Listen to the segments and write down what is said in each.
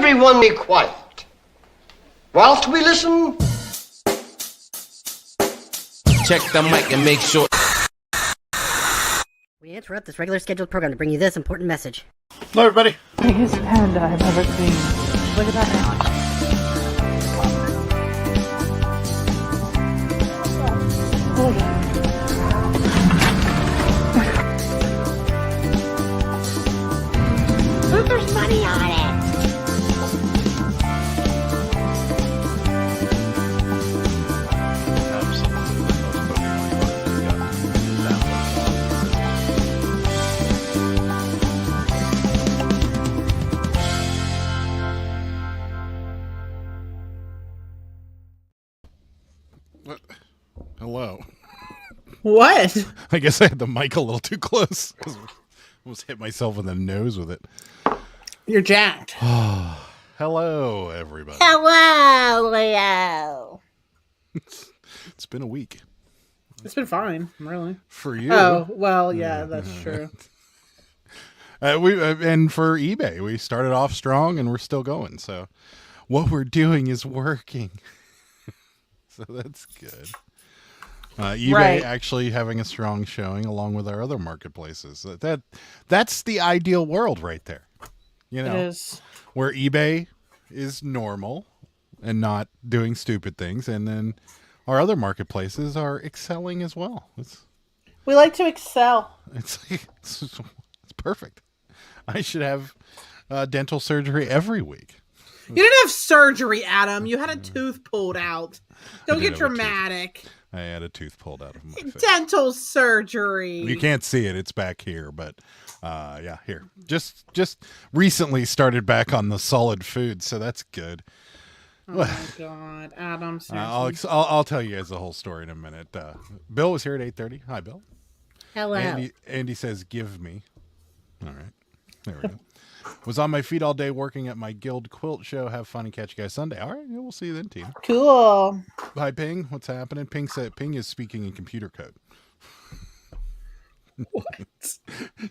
everyone be quiet whilst we listen? Check the mic and make sure. We interrupt this regular scheduled program to bring you this important message. Hello, everybody. Biggest panda I've ever seen. Look at that now. Look, there's money on it. Hello. What? I guess I had the mic a little too close. I almost hit myself in the nose with it. You're jacked. Hello, everybody. Hello, Leo. It's been a week. It's been fine, really. For you. Oh, well, yeah, that's true. And for eBay, we started off strong and we're still going. So what we're doing is working. So that's good. eBay actually having a strong showing along with our other marketplaces. That's the ideal world right there. You know, It is. where eBay is normal and not doing stupid things, and then our other marketplaces are excelling as well. We like to excel. It's perfect. I should have dental surgery every week. You didn't have surgery, Adam. You had a tooth pulled out. Don't get dramatic. I had a tooth pulled out of my face. Dental surgery. You can't see it. It's back here, but yeah, here. Just recently started back on the solid food, so that's good. Oh my God, Adam. I'll tell you guys the whole story in a minute. Bill was here at 8:30. Hi, Bill. Hello. Andy says, "Give me." All right, there we go. Was on my feet all day working at my guild quilt show. Have fun and catch you guys Sunday. All right, yeah, we'll see you then, team. Cool. Hi, Ping. What's happening? Ping said Ping is speaking in computer code. What?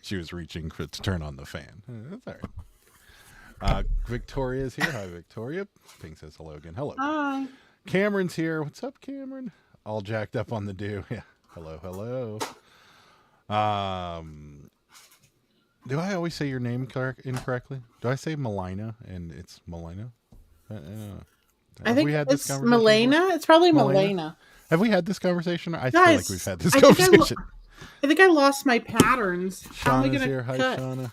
She was reaching to turn on the fan. That's all right. Victoria's here. Hi, Victoria. Ping says hello again. Hello. Hi. Cameron's here. What's up, Cameron? All jacked up on the do. Yeah. Hello, hello. Do I always say your name incorrectly? Do I say Melina and it's Melina? I think it's Melena. It's probably Melena. Have we had this conversation? I Guys, feel like we've had this conversation. I think I lost my patterns. How am I Shauna's gonna here. Hi, cut? Shauna.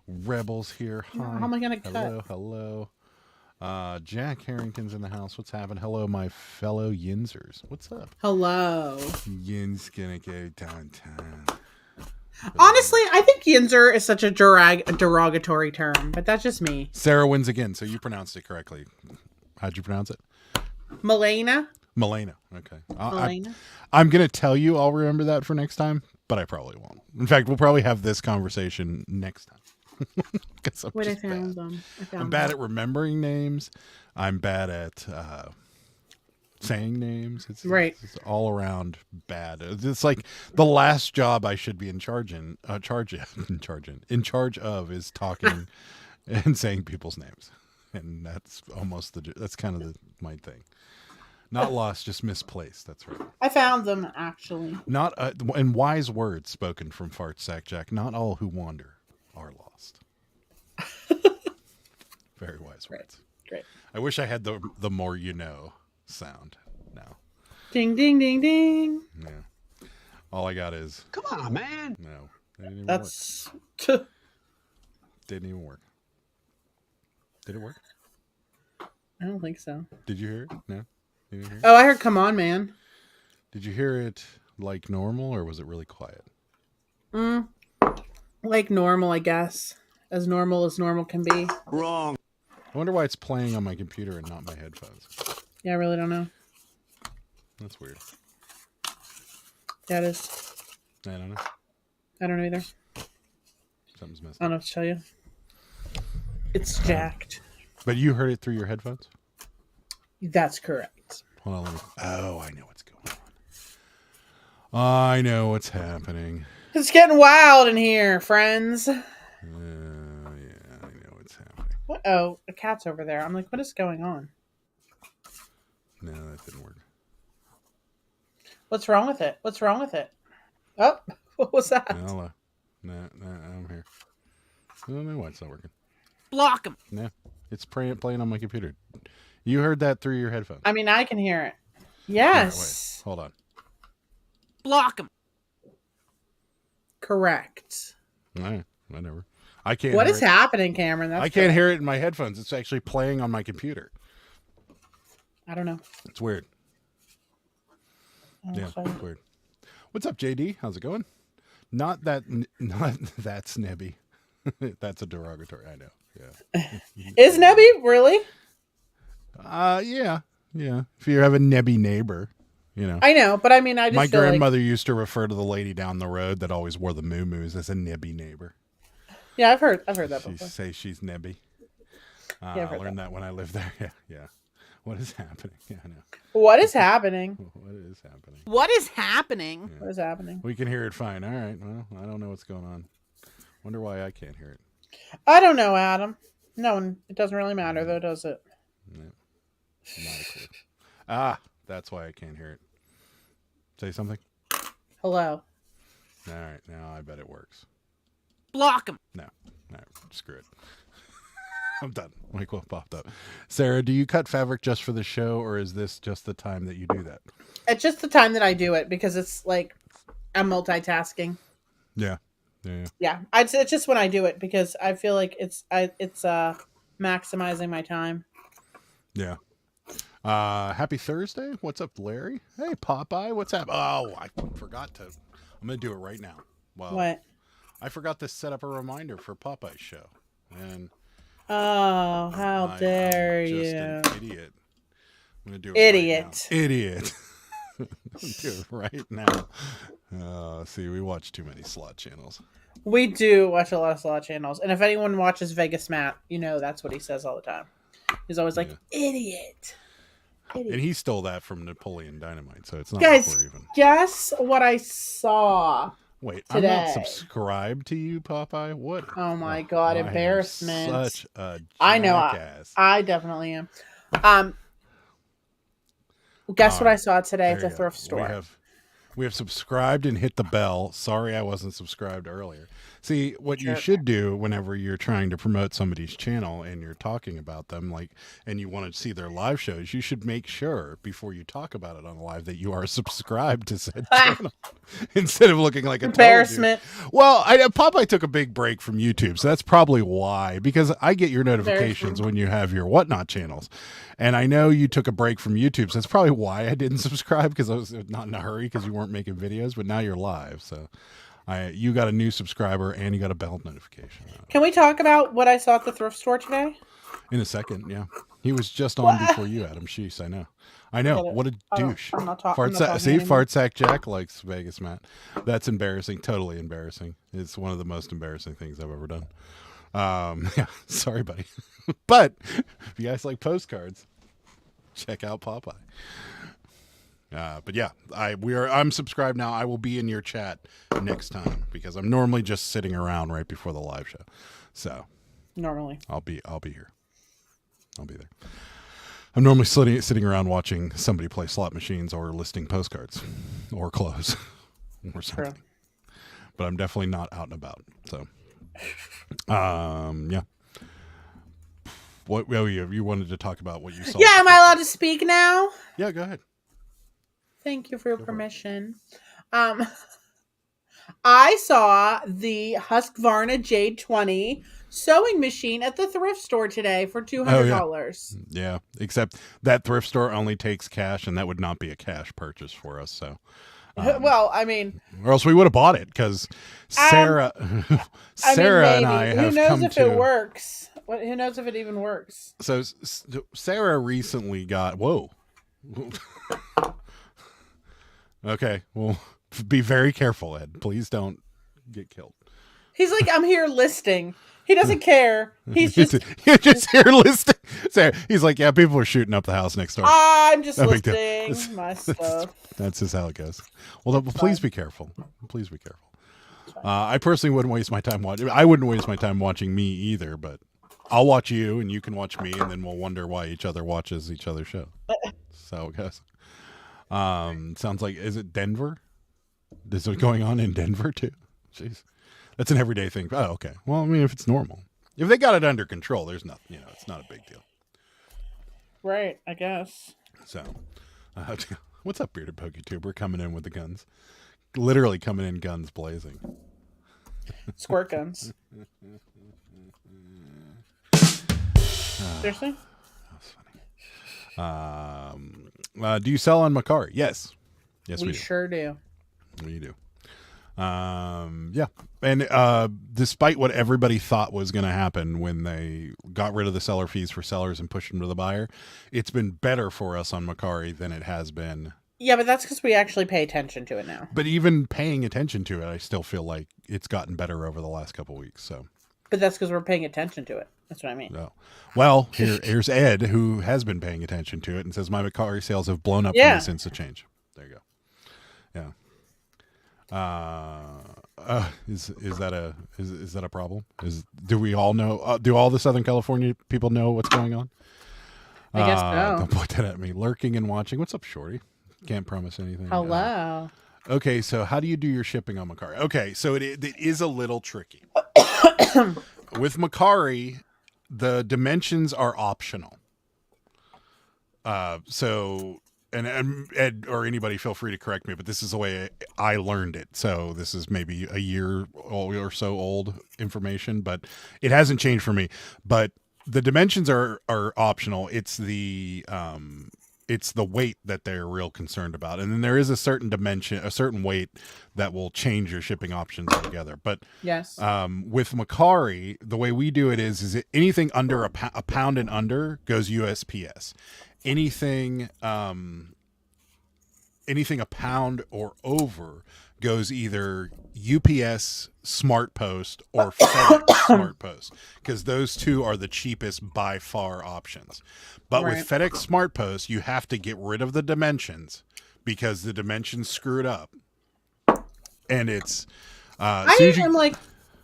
Rebel's here. Hi. How am I gonna cut? Hello. Jack Harrington's in the house. What's happening? Hello, my fellow Yinzers. What's up? Hello. Yin's gonna go downtown. Honestly, I think Yinzer is such a derogatory term, but that's just me. Sarah wins again, so you pronounced it correctly. How'd you pronounce it? Melena. Melena. Okay. Melena. I'm going to tell you I'll remember that for next time, but I probably won't. In fact, we'll probably have this conversation next time. Wait, I found them. I'm bad at remembering names. I'm bad at saying names. It's all around bad. It's like the last job I should be in charge of is talking and saying people's names, and that's kind of my thing. Not lost, just misplaced. That's right. I found them actually. Not and wise words spoken from Fart Sack Jack. Not all who wander are lost. Very wise words. Great. I wish I had the more you know sound now. Ding ding ding ding. Yeah. All I got is Come on, man. no. It didn't even That's work. Didn't even work. Did it work? I don't think so. Did you hear it? No. You didn't hear it? Oh, I heard "Come on, man." Did you hear it like normal, or was it really quiet? Like normal, I guess. As normal can be. Wrong. I wonder why it's playing on my computer and not my headphones. Yeah, I really don't know. That's weird. That is. I don't know. I don't know either. Something's messed I don't know up. what to tell you. It's jacked. But you heard it through your headphones? That's correct. Hold on. Oh, I know what's going on. I know what's happening. It's getting wild in here, friends. Yeah, I know what's happening. What? Oh, a cat's over there. I'm like, what is going on? No, that didn't work. What's wrong with it? What's wrong with it? Oh, what was that? No, I'm here. I don't know why it's not working. Block him. No, it's playing on my computer. You heard that through your headphones. I mean, I can hear it. Right, Yes. wait, hold on. Block him. Correct. All right, whatever. I can't. What hear is it. happening, Cameron? That's I can't hear it in my headphones. It's actually playing on my computer. I don't know. It's weird. Yeah, it's weird. What's up, JD? How's it going? Not that snebby. That's a derogatory. I know. Yeah. Is Nebby really? Yeah. If you have a nebby neighbor, you know. I know, but I mean, I just my feel grandmother used to refer to the lady down the road that always wore the moo-moos as a nebby neighbor. Yeah, I've heard that She before. say she's nebby. Yeah, I learned that when I lived there. Yeah. What is happening? Yeah, I know. What is happening? What is happening? What is happening? What is happening? We can hear it fine. All right. Well, I don't know what's going on. Wonder why I can't hear it. I don't know, Adam. No, it doesn't really matter, though, does it? No, not a clue. That's why I can't hear it. Say something. Hello. All right. Now I bet it works. Block him. No, screw it. I'm done. Like what popped up. Sarah, do you cut fabric just for the show, or is this just the time that you do that? It's just the time that I do it because it's like I'm multitasking. Yeah. It's just when I do it because I feel like it's maximizing my time. Yeah. Happy Thursday. What's up, Larry? Hey, Popeye. What's up? Oh, I forgot to. I'm gonna do it right now. Well, What? I forgot to set up a reminder for Popeye's show, and Oh, how dare I'm you! just an idiot. I'm gonna do it. Idiot. Right now. Idiot. Do it right now. See, we watch too many slot channels. We do watch a lot of slot channels, and if anyone watches Vegas Matt, you know that's what he says all the time. He's always like, "Idiot." And he stole that from Napoleon Dynamite, so it's not Guys, like we're even. guess what I saw? Wait, today. I'm not subscribed to you, Popeye. What? Oh my God, I am embarrassment! Such a jackass. I know, I definitely am. Guess what I saw today at the thrift store? We have subscribed and hit the bell. Sorry, I wasn't subscribed earlier. See, what you should do whenever you're trying to promote somebody's channel and you're talking about them, and you want to see their live shows, you should make sure before you talk about it on live that you are subscribed to said channel instead of looking like a embarrassment. Well, Popeye took a big break from YouTube, so that's probably why. Because I get your notifications when you have your whatnot channels, and I know you took a break from YouTube, so that's probably why I didn't subscribe because I was not in a hurry because you weren't making videos. But now you're live, so. You got a new subscriber and you got a bell notification. Can we talk about what I saw at the thrift store today? In a second, yeah. He was just on before you, Adam Sheese. I know. What a douche. I'm not talking See, anymore. Fart Sack Jack likes Vegas Matt. That's embarrassing. Totally embarrassing. It's one of the most embarrassing things I've ever done. Yeah, sorry, buddy. But if you guys like postcards, check out Popeye. But yeah, I'm subscribed now. I will be in your chat next time because I'm normally just sitting around right before the live show. So Normally, I'll be here. I'll be there. I'm normally sitting around watching somebody play slot machines or listing postcards or clothes or something. True. But I'm definitely not out and about. So, yeah. What? Oh, you wanted to talk about what you saw? Yeah, am I allowed to speak now? Yeah, go ahead. Thank you for your permission. I saw the Husqvarna Jade 20 sewing machine at the thrift store today for $200. Yeah, except that thrift store only takes cash, and that would not be a cash purchase for us. So, well, I mean, or else we would have bought it because Sarah, and I have who knows come if to. it works? Who knows if it even works? So Sarah recently got whoa. Okay, well, be very careful, Ed. Please don't get killed. He's like, I'm here listing. He doesn't care. He's just You're just here listing. So he's like, yeah, people are shooting up the house next door. I'm just No big deal. listing my stuff. That's just how it goes. Well, please be careful. Please be careful. I personally wouldn't waste my time watching. I wouldn't waste my time watching me either, but I'll watch you, and you can watch me, and then we'll wonder why each other watches each other's show. So it goes. Sounds like, is it Denver? Is it going on in Denver too? Jeez, that's an everyday thing. Oh, okay. Well, I mean, if it's normal, if they got it under control, there's nothing. It's not a big deal. Right, I guess. So, what's up, bearded PokeTuber? Coming in with the guns, literally coming in guns blazing. Squirt guns. Seriously? That's funny. Do you sell on Macari? Yes. Yes, we do. Sure do. We do. Yeah. And despite what everybody thought was going to happen when they got rid of the seller fees for sellers and pushed them to the buyer, it's been better for us on Macari than it has been. Yeah, but that's because we actually pay attention to it now. But even paying attention to it, I still feel like it's gotten better over the last couple of weeks. So. But that's because we're paying attention to it. That's what I mean. No. Well, here's Ed, who has been paying attention to it and says my Macari sales have blown up from the sense of change. There you go. Yeah. Is that a problem? Do we all know? Do all the Southern California people know what's going on? I guess so. Don't point that at me. Lurking and watching. What's up, Shorty? Can't promise anything. Hello. Okay, so how do you do your shipping on Macari? Okay, so it is a little tricky. With Macari, the dimensions are optional. So. And Ed or anybody, feel free to correct me, but this is the way I learned it. So this is maybe a year or so old information, but it hasn't changed for me. But the dimensions are optional. It's the weight that they're real concerned about, and then there is a certain dimension, a certain weight that will change your shipping options altogether. But yes, with Macari, the way we do it is anything under a pound and under goes USPS. Anything a pound or over goes either UPS Smart Post or FedEx Smart Post, because those two are the cheapest by far options. But with FedEx Smart Post, you have to get rid of the dimensions because the dimensions screw it up. And it's I'm like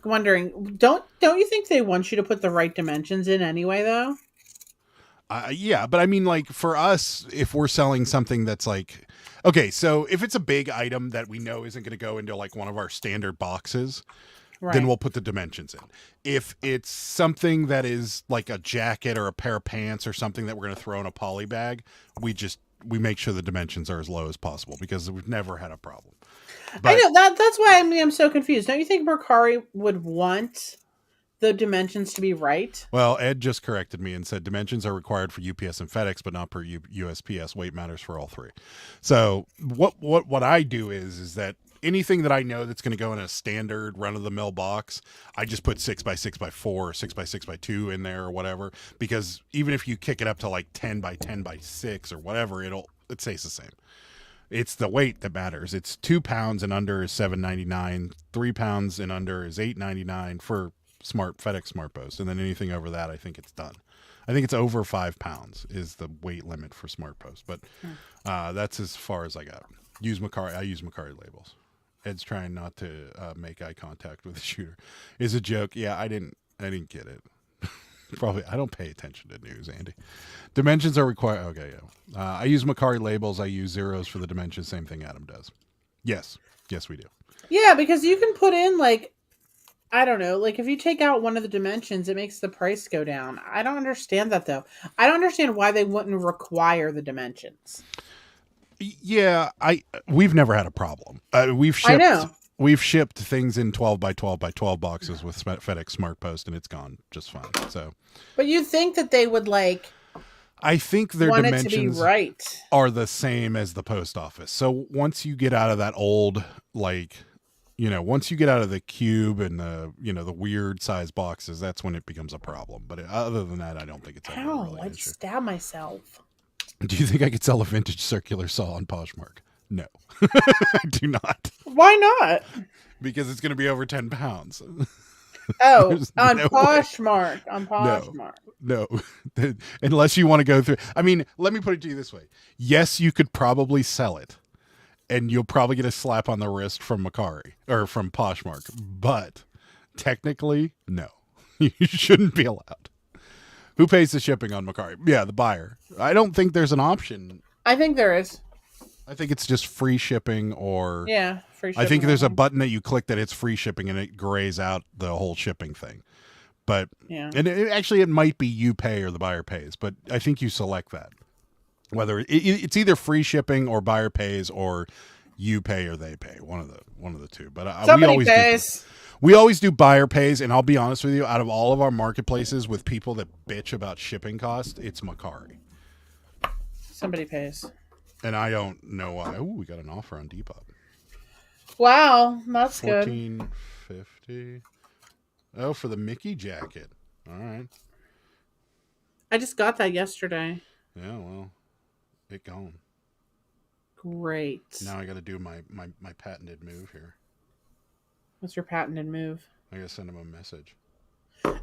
wondering, don't you think they want you to put the right dimensions in anyway, though? Yeah, but I mean, like, for us, if we're selling something that's like, okay, so if it's a big item that we know isn't going to go into like one of our standard boxes, then we'll put the dimensions in. If it's something that is like a jacket or a pair of pants or something that we're going to throw in a poly bag, we make sure the dimensions are as low as possible because we've never had a problem. But, I know that's why I'm so confused. Don't you think Mercari would want the dimensions to be right? Well, Ed just corrected me and said dimensions are required for UPS and FedEx, but not per USPS. Weight matters for all three. So what I do is that anything that I know that's going to go in a standard run-of-the-mill box, I just put 6x6x4 or 6x6x2 in there or whatever, because even if you kick it up to like 10x10x6 or whatever, it stays the same. It's the weight that matters. It's 2 pounds and under is $7.99. 3 pounds and under is $8.99 for FedEx Smart Post, and then anything over that, I think it's done. I think it's over 5 pounds is the weight limit for Smart Post, but that's as far as I got. I use Macari labels. Ed's trying not to make eye contact with the shooter. Is a joke. Yeah, I didn't get it. Probably I don't pay attention to news, Andy. Dimensions are required. Okay, yeah. I use Macari labels. I use zeros for the dimensions. Same thing Adam does. Yes, we do. Yeah, because you can put in like, I don't know, like if you take out one of the dimensions, it makes the price go down. I don't understand that though. I don't understand why they wouldn't require the dimensions. Yeah, we've never had a problem. We've shipped things in 12 by 12 by 12 boxes with FedEx Smart Post, and it's gone just fine. So, but you'd think that they would like. I think their dimensions right. are the same as the post office. So once you get out of that old, like, once you get out of the cube and the weird size boxes, that's when it becomes a problem. But other than that, I don't think it's ever really an issue. I stab myself. Do you think I could sell a vintage circular saw on Poshmark? No, I do not. Why not? Because it's going to be over 10 pounds. Oh, on Poshmark. On Poshmark. No. Unless you want to go through. I mean, let me put it to you this way. Yes, you could probably sell it. And you'll probably get a slap on the wrist from Macari or from Poshmark. But technically, no. You shouldn't be allowed. Who pays the shipping on Macari? Yeah, the buyer. I don't think there's an option. I think there is. I think it's just free shipping or... Yeah, free shipping. I think there's a button that you click that it's free shipping and it grays out the whole shipping thing. But yeah. And it might be you pay or the buyer pays, but I think you select that. Whether it's either free shipping or buyer pays or you pay or they pay. One of the two. But Somebody pays. We always do buyer pays, and I'll be honest with you, out of all of our marketplaces with people that bitch about shipping costs, it's Macari. Somebody pays. And I don't know why. Oh, we got an offer on Depop. Wow, that's good. $14.50. Oh, for the MIckie jacket. All right. I just got that yesterday. Yeah, well, it gone. Great. Now I got to do my patented move here. What's your patented move? I got to send them a message.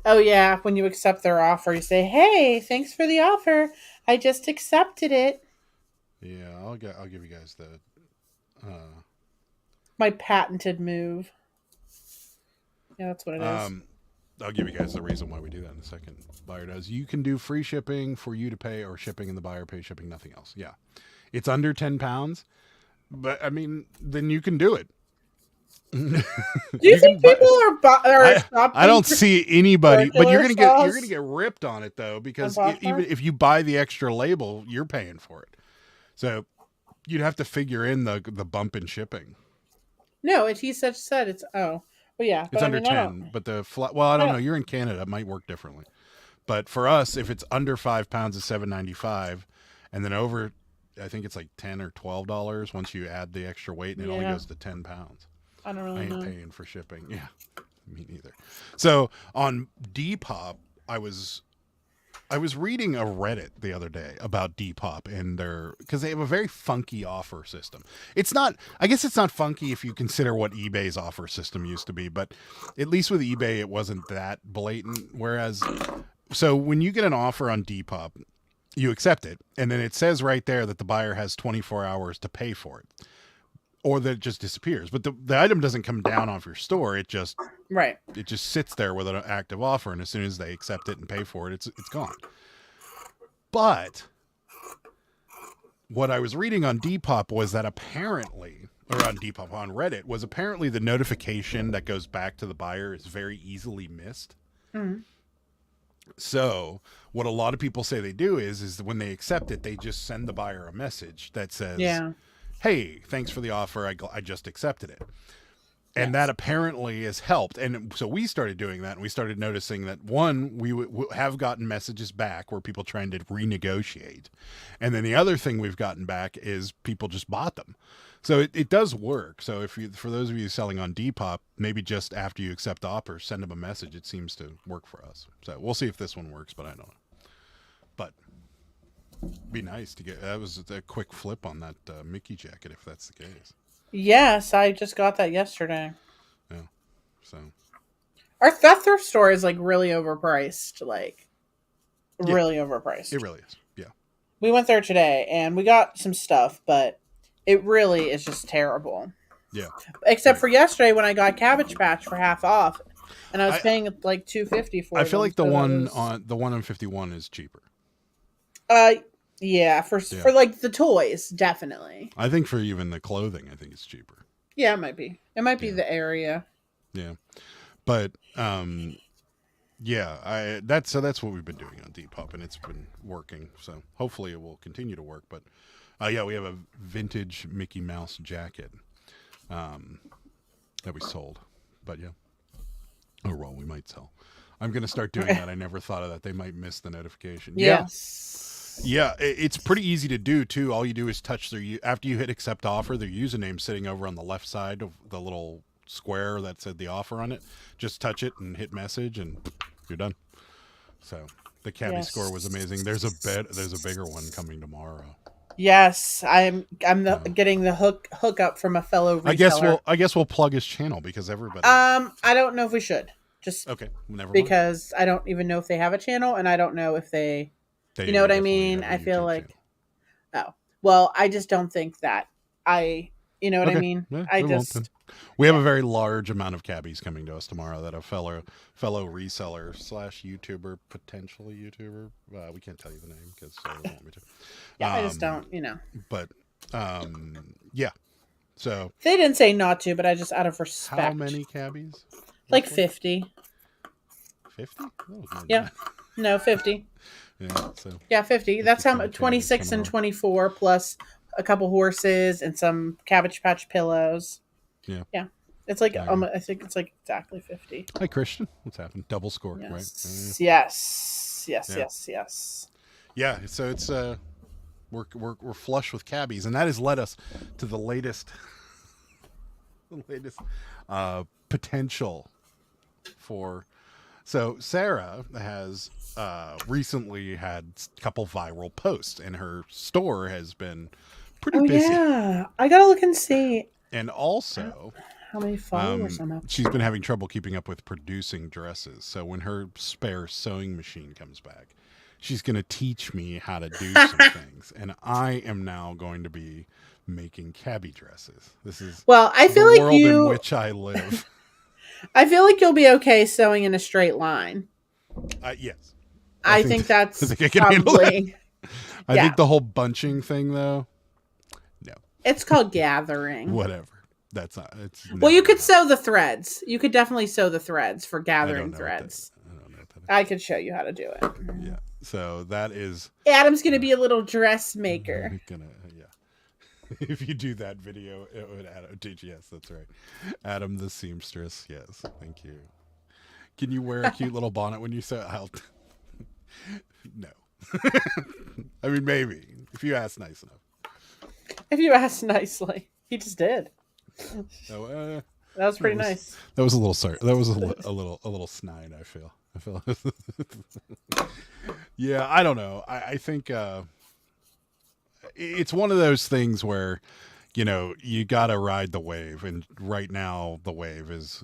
Oh, yeah. When you accept their offer, you say, hey, thanks for the offer. I just accepted it. Yeah, I'll give you guys the... My patented move. Yeah, that's what it is. I'll give you guys the reason why we do that in a second. Buyer does. You can do free shipping for you to pay or shipping and the buyer pays shipping, nothing else. Yeah. It's under 10 pounds, but I mean, then you can do it. Do you think people are I don't see anybody, but you're gonna sauce? get ripped on it though, because even if you buy the extra label, you're paying for it. So you'd have to figure in the bump in shipping. No, he said it's well, yeah, it's under 10. But the I don't know. You're in Canada, it might work differently. But for us, if it's under 5 pounds, it's $7.95, and then over, I think it's like $10 or $12 once you add the extra weight, and it only goes to 10 pounds. I don't really know. I ain't paying for shipping. Yeah, me neither. So on Depop, I was reading a Reddit the other day about Depop and because they have a very funky offer system. I guess it's not funky if you consider what eBay's offer system used to be, but at least with eBay, it wasn't that blatant. Whereas, so when you get an offer on Depop, you accept it, and then it says right there that the buyer has 24 hours to pay for it. Or that it just disappears. But the item doesn't come down off your store. It just sits there with an active offer, and as soon as they accept it and pay for it, it's gone. But what I was reading on Depop was that apparently, or on Depop, on Reddit, was apparently the notification that goes back to the buyer is very easily missed. Mm-hmm. So what a lot of people say they do is when they accept it, they just send the buyer a message that says, hey, thanks for the offer. I just accepted it. And that apparently has helped. And so we started doing that, and we started noticing that, one, we have gotten messages back where people trying to renegotiate. And then the other thing we've gotten back is people just bought them. So it does work. So for those of you selling on Depop, maybe just after you accept the offer, send them a message. It seems to work for us. So we'll see if this one works, but I don't know. But be nice to get. That was a quick flip on that MIckie jacket, if that's the case. Yes, I just got that yesterday. Yeah, so our thrift store is like really overpriced, really overpriced. It really is. Yeah, we went there today and we got some stuff, but it really is just terrible. Yeah, except for yesterday when I got Cabbage Patch for half off, and I was paying like $2.50 for. I feel like the one on 51 is cheaper. Yeah, for like the toys, definitely. I think for even the clothing, I think it's cheaper. Yeah, it might be. It might be the area. Yeah, but that's what we've been doing on Depop, and it's been working. So hopefully it will continue to work. But we have a vintage Mickey Mouse jacket that we sold. But we might sell. I'm gonna start doing that. I never thought of that. They might miss the notification. Yes. Yeah, it's pretty easy to do too. All you do is touch after you hit accept offer, their username sitting over on the left side of the little square that said the offer on it. Just touch it and hit message, and you're done. So the cabbie score was amazing. There's a bigger one coming tomorrow. Yes, I'm getting the hook up from a fellow reseller. I guess we'll plug his channel because everybody. I don't know if we should. Just okay, never mind. Because I don't even know if they have a channel, and I don't know if they you know what I mean? I feel like channel. I just don't think that You know what I Okay. mean? Yeah, I we won't just then. We have a very large amount of cabbies coming to us tomorrow that a fellow reseller slash YouTuber, potentially YouTuber. We can't tell you the name because they don't want me to. yeah, I just don't. But yeah. So They didn't say not to, but I just out of respect. how many cabbies? Like 50. 50? Yeah. No, 50. Yeah. So Yeah, 50. That's how much. cabbies 26 coming and over. 24 plus a couple horses and some Cabbage Patch pillows. Yeah. Yeah. It's like I agree. I think it's like exactly 50. Hi Christian, what's happened? Double score, Yes. right? Yes. Yes. Yeah. Yes. Yes. Yeah. So it's we're flush with cabbies, and that has led us to the latest potential for. So Sarah has recently had a couple viral posts, and her store has been pretty Oh busy. yeah, I gotta look and see And also, how many followers I'm up. she's been having trouble keeping up with producing dresses. So when her spare sewing machine comes back, she's going to teach me how to do some things. And I am now going to be making cabbie dresses. This is Well, I feel the like world in which I live. I feel like you'll be okay sewing in a straight line. Yes. I think that's I think I can handle that. probably. I Yeah. think the whole bunching thing, though, no, It's called gathering. whatever. That's not. It's Well, you never could that. sew the threads. You could definitely sew the threads for I don't gathering know what threads. I don't know what that is. I could show you how to do it. Yeah. So that is Adam's gonna be a little dressmaker. gonna if you do that video, it would yes, that's right. Adam the seamstress. Yes, thank you. Can you wear a cute little bonnet when you sew? No. I mean, maybe if you ask nice enough. If you ask nicely, he just did. So, That was pretty that was- nice. That was a little that was a little snide. I feel. Yeah, I don't know. I think it's one of those things where, you gotta ride the wave, and right now the wave is,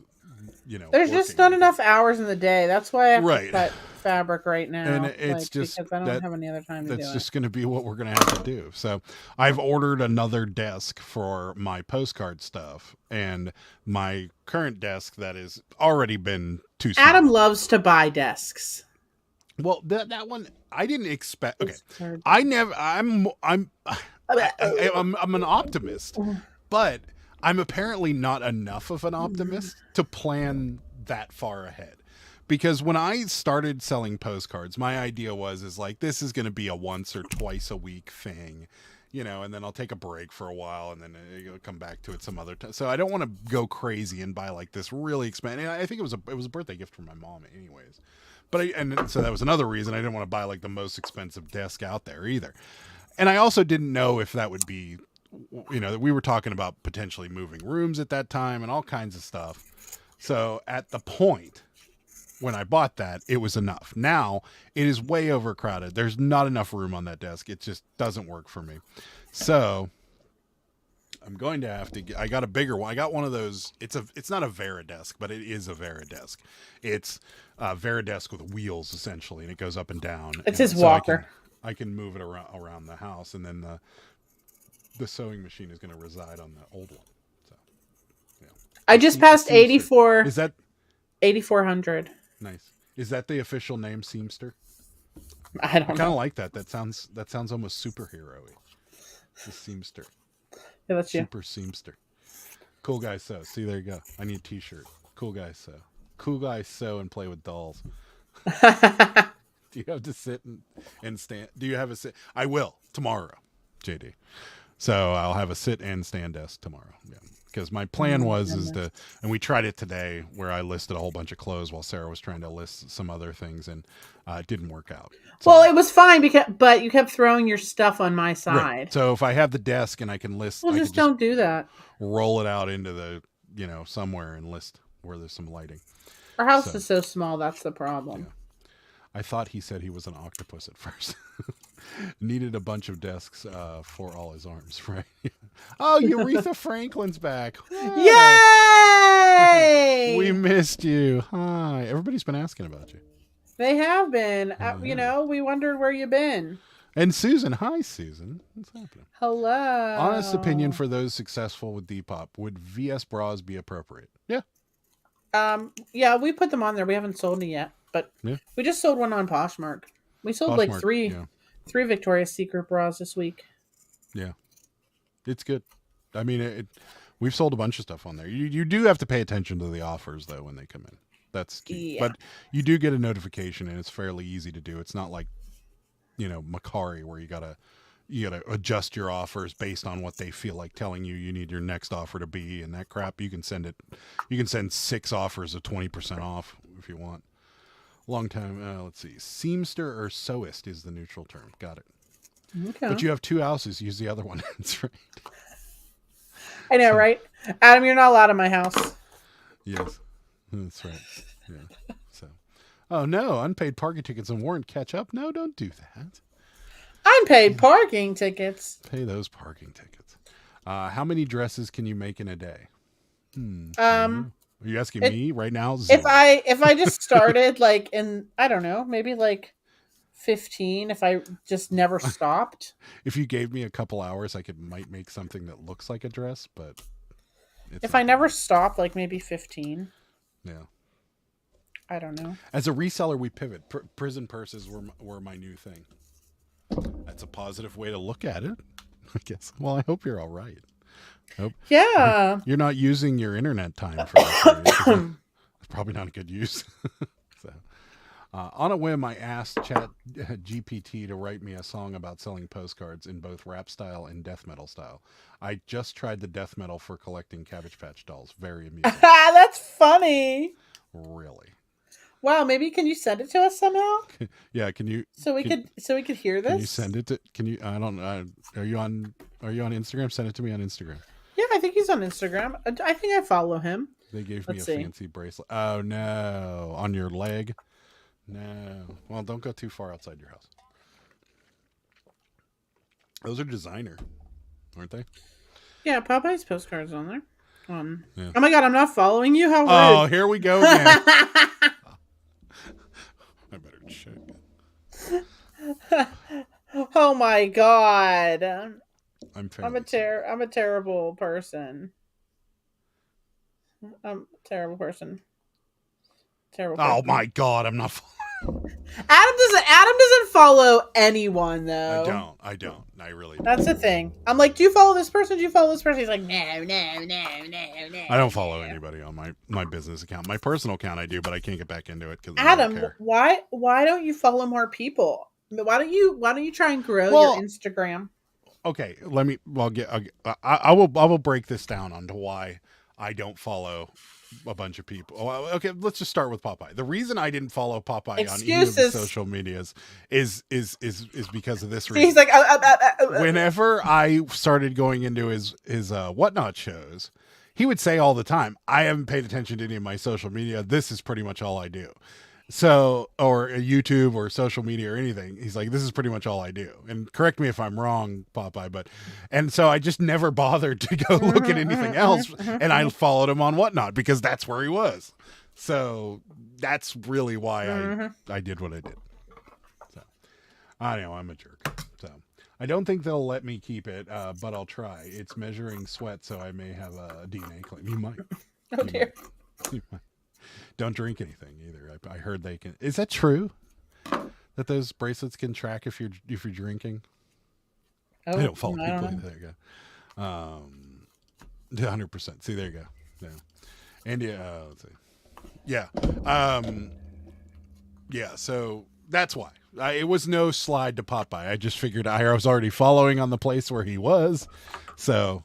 There's just working. not enough hours in the day. That's why I have Right. to cut fabric right now. And it's just because I don't that- have any other time to do That's it. just going to be what we're going to have to do. So I've ordered another desk for my postcard stuff, and my current desk that has already been too small. Adam loves to buy desks. Well, that one I didn't expect. Okay, It's hard. I'm an optimist, but I'm apparently not enough of an optimist to plan that far ahead. Because when I started selling postcards, my idea is like, this is going to be a once or twice a week thing, and then I'll take a break for a while, and then you'll come back to it some other time. So I don't want to go crazy and buy like this really expensive. I think it was a birthday gift from my mom anyways. But so that was another reason I didn't want to buy like the most expensive desk out there either. And I also didn't know if that would be, we were talking about potentially moving rooms at that time and all kinds of stuff. So at the point when I bought that, it was enough. Now it is way overcrowded. There's not enough room on that desk. It just doesn't work for me. So I'm going to have to I got a bigger one. I got one of those. It's not a Veridesk, but it is a Veridesk. It's a Veridesk with wheels essentially, and it goes up and down. It's and his walker. I can move it around the house, and then the sewing machine is going to reside on the old one. So, yeah. I just passed Seamster. 84. Is that 8,400. nice? Is that the official name, Seamster? I I don't kind know. of like that. That sounds almost superhero-y. The Seamster. Yeah, that's you. Super Seamster. Cool guy sew. See, there you go. I need a t-shirt. Cool guy sew. Cool guy sew and play with dolls. Do you have to sit and stand? Do you have a sit? I will tomorrow, JD. So I'll have a sit and stand desk tomorrow. Yeah. Because my plan and we tried it today where I listed a whole bunch of clothes while Sarah was trying to list some other things, and it didn't work out. So, Well, it was fine but you kept throwing your stuff on my side. right. So if I have the desk and I can list, Well, I just could don't do that. roll it out into the, somewhere and list where there's some lighting. Our house So- is so small. That's the problem. Yeah. I thought he said he was an octopus at first. Needed a bunch of desks for all his arms, right? Oh, Aretha Franklin's back. Yay! We missed you. Hi. Everybody's been asking about you. They have been. Yeah. We wondered where you've been. And Susan, hi Susan. What's happening? Hello. Honest opinion for those successful with Depop, would VS bras be appropriate? Yeah. Yeah, we put them on there. We haven't sold it yet, but Yeah. we just sold one on Poshmark. We sold like Poshmark, three yeah. Victoria's Secret bras this week. Yeah. It's good. I mean, we've sold a bunch of stuff on there. You do have to pay attention to the offers though when they come in. That's key. Yeah. But you do get a notification and it's fairly easy to do. It's not like, Macari where you gotta adjust your offers based on what they feel like telling you need your next offer to be and that crap. You can send 6 offers of 20% off if you want. Long time. Let's see. Seamster or sewist is the neutral term. Got it. Okay. But you have 2 houses. Use the other one. That's right. I know, right? Adam, you're not allowed in my house. Yes, that's right. Yeah. So, oh no, unpaid parking tickets and warrant catch up. No, don't do that. Unpaid parking tickets. Pay those parking tickets. How many dresses can you make in a day? Are you asking me right now? If I just started like in, I don't know, maybe like 15, if I just never stopped. If you gave me a couple hours, I might make something that looks like a dress, but if I never stopped, like maybe 15. Yeah. I don't know. As a reseller, we pivot. Prison purses were my new thing. That's a positive way to look at it, I guess. Well, I hope you're all right. Yeah. You're not using your internet time for that. It's probably not a good use. So, on a whim, I asked Chat GPT to write me a song about selling postcards in both rap style and death metal style. I just tried the death metal for collecting Cabbage Patch dolls. Very amusing. That's funny. Really? Wow, maybe can you send it to us somehow? Yeah, can you? So we could hear this. Can you send it to? Can you? I don't know. Are you on Instagram? Send it to me on Instagram. Yeah, I think he's on Instagram. I think I follow him. They gave me a fancy bracelet. Oh no, on your leg. No. Well, don't go too far outside your house. Those are designer, aren't they? Yeah, Popeye's postcards on there. Yeah. Oh my god, I'm not following you. How rude! Oh, here we go again. I better check. Oh my god, I'm a terrible person. I'm a terrible person. Terrible person. Oh my god, I'm not. Adam doesn't follow anyone though. I don't. I really don't. That's the thing. I'm like, do you follow this person? Do you follow this person? He's like, no. I don't follow anybody on my business account. My personal account I do, but I can't get back into it because Adam, why don't you follow more people? Why don't you try and grow your Instagram? Okay, I will break this down onto why I don't follow a bunch of people. Okay, let's just start with Popeye. The reason I didn't follow Popeye on any of the social medias is because of this reason. He's like, whenever I started going into his whatnot shows, he would say all the time, "I haven't paid attention to any of my social media. This is pretty much all I do." So, or YouTube or social media or anything. He's like, this is pretty much all I do. And correct me if I'm wrong, Popeye, and so I just never bothered to go look at anything else. And I followed him on Whatnot because that's where he was. So that's really why I did what I did. So I know I'm a jerk. So I don't think they'll let me keep it, but I'll try. It's measuring sweat, so I may have a DNA claim. You might. Oh dear. You might. Don't drink anything either. I heard they can. Is that true? That those bracelets can track if you're drinking? Oh, I don't follow people. Know. There you go. 100%. See, there you go. Yeah. And let's see. Yeah. Yeah. So that's why it was no slide to Popeye. I just figured I was already following on the place where he was. So.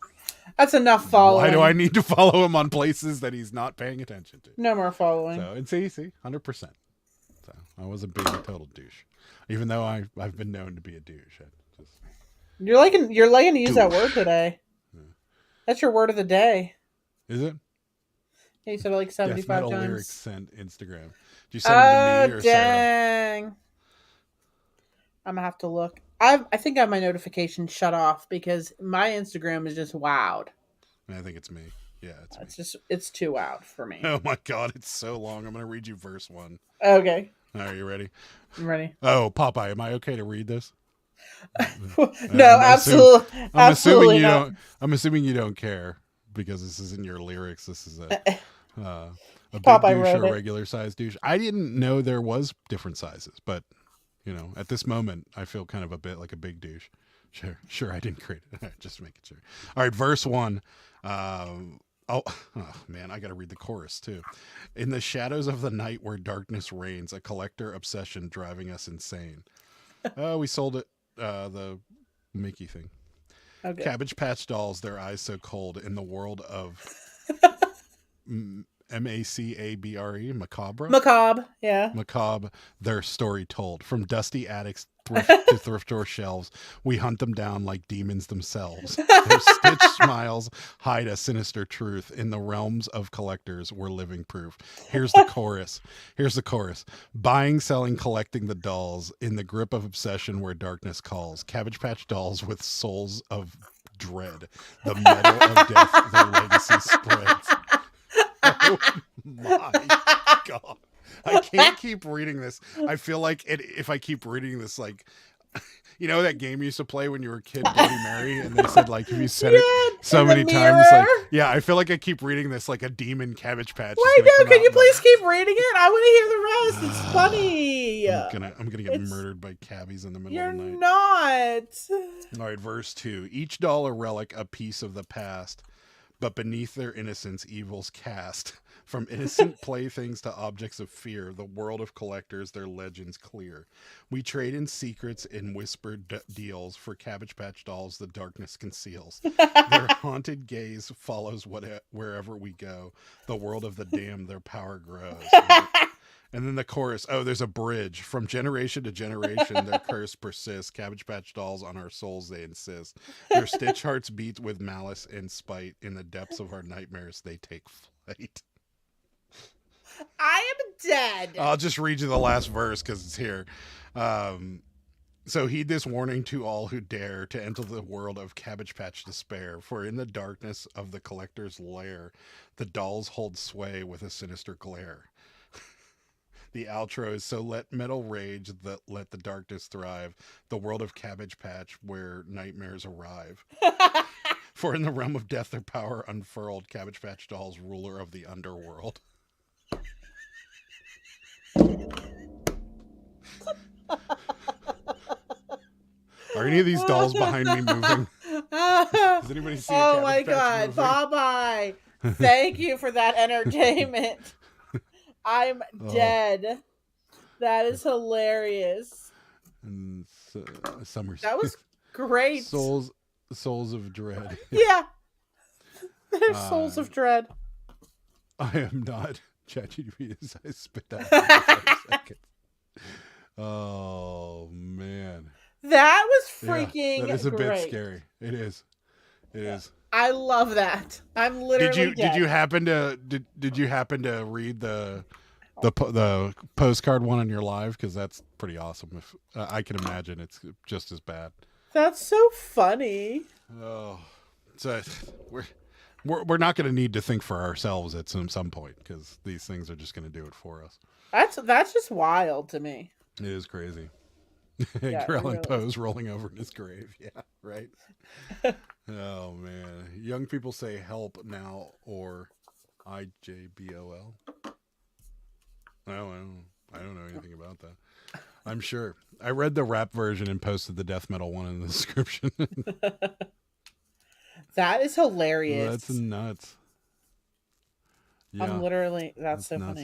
That's enough following. Why do I need to follow him on places that he's not paying attention to? No more following. So, and see, 100%. So, I wasn't being a total douche. Even though I've been known to be a douche. You're liking to use that word today. Yeah. That's your word of the day. Is it? Yeah, you said it like 75 times. Lyrics sent Instagram. Did you send it to me or dang. Sarah? I'm going to have to look. I think I have my notifications shut off because my Instagram is just wowed. I think it's me. Yeah, it's too wowed for me. Oh my god, it's so long. I'm going to read you verse 1. Okay. Are you ready? I'm ready. Oh, Popeye, am I okay to read this? No, absolutely, I'm assuming absolutely you not. don't. I'm assuming you don't care because this isn't your lyrics. This is a big Popeye douche wrote or a it. regular size douche. I didn't know there was different sizes, but at this moment, I feel kind of a bit like a big douche. Sure, I didn't create it. Just making sure. All right, verse 1. Oh man, I got to read the chorus too. In the shadows of the night where darkness reigns, a collector obsession driving us insane. Oh, we sold it. The Mickey thing. Okay. Cabbage Patch Dolls, their eyes so cold in the world of MACABRE, macabre. Macabre, yeah. Macabre, their story told. From dusty attics to thrift store shelves, we hunt them down like demons themselves. Their stitched smiles hide a sinister truth. In the realms of collectors, we're living proof. Here's the chorus. Buying, selling, collecting the dolls. In the grip of obsession where darkness calls. Cabbage Patch Dolls with souls of dread. The metal of death, their legacy spreads. Oh my God. I can't keep reading this. I feel like if I keep reading this, like, that game you used to play when you were a kid, Bloody Mary, and they said, like, if you said it so many times, like, yeah, I feel like I keep reading this like a demon Cabbage Patch. Wait, no, can you please keep reading it? I want to hear the rest. It's funny. I'm gonna get murdered by cabbies in the middle You're of the night. not. All right, verse 2. Each doll a relic, a piece of the past, but beneath their innocence, evils cast. From innocent playthings to objects of fear, the world of collectors, their legends clear. We trade in secrets in whispered deals. For Cabbage Patch Dolls, the darkness conceals. Their haunted gaze follows wherever we go. The world of the damned, their power grows. And then the chorus. Oh, there's a bridge. From generation to generation, their curse persists. Cabbage Patch Dolls on our souls, they insist. Their stitch hearts beat with malice and spite. In the depths of our nightmares, they take flight. I am dead. I'll just read you the last verse because it's here. So heed this warning to all who dare to enter the world of Cabbage Patch despair. For in the darkness of the collector's lair, the dolls hold sway with a sinister glare. The outro is so let metal rage, that let the darkness thrive. The world of Cabbage Patch where nightmares arrive. For in the realm of death their power unfurled. Cabbage Patch Dolls, ruler of the underworld. Are any of these dolls behind me moving? Does anybody see? Oh my God, Popeye! Thank you for that entertainment. I'm dead. That is hilarious. And summer. That was great. Souls of dread. Yeah, there's souls of dread. I am not ChatGPT as I spit that out for 5 seconds. Oh man. That was freaking that is a great. bit scary. It is. It is. I love that. I'm literally Did you happen to read the postcard one on your live? Because that's pretty awesome. If I can imagine it's just as bad. That's so funny. Oh, so we're not going to need to think for ourselves at some point because these things are just going to do it for us. That's just wild to me. It is crazy. Yeah, Grelin really Poe's rolling over in his grave. Yeah, right. Oh man, young people say help now or IJBOL. I don't know anything about that. I'm sure. I read the rap version and posted the death metal one in the description. That is hilarious. That's nuts. Yeah, I'm literally. That's so nuts.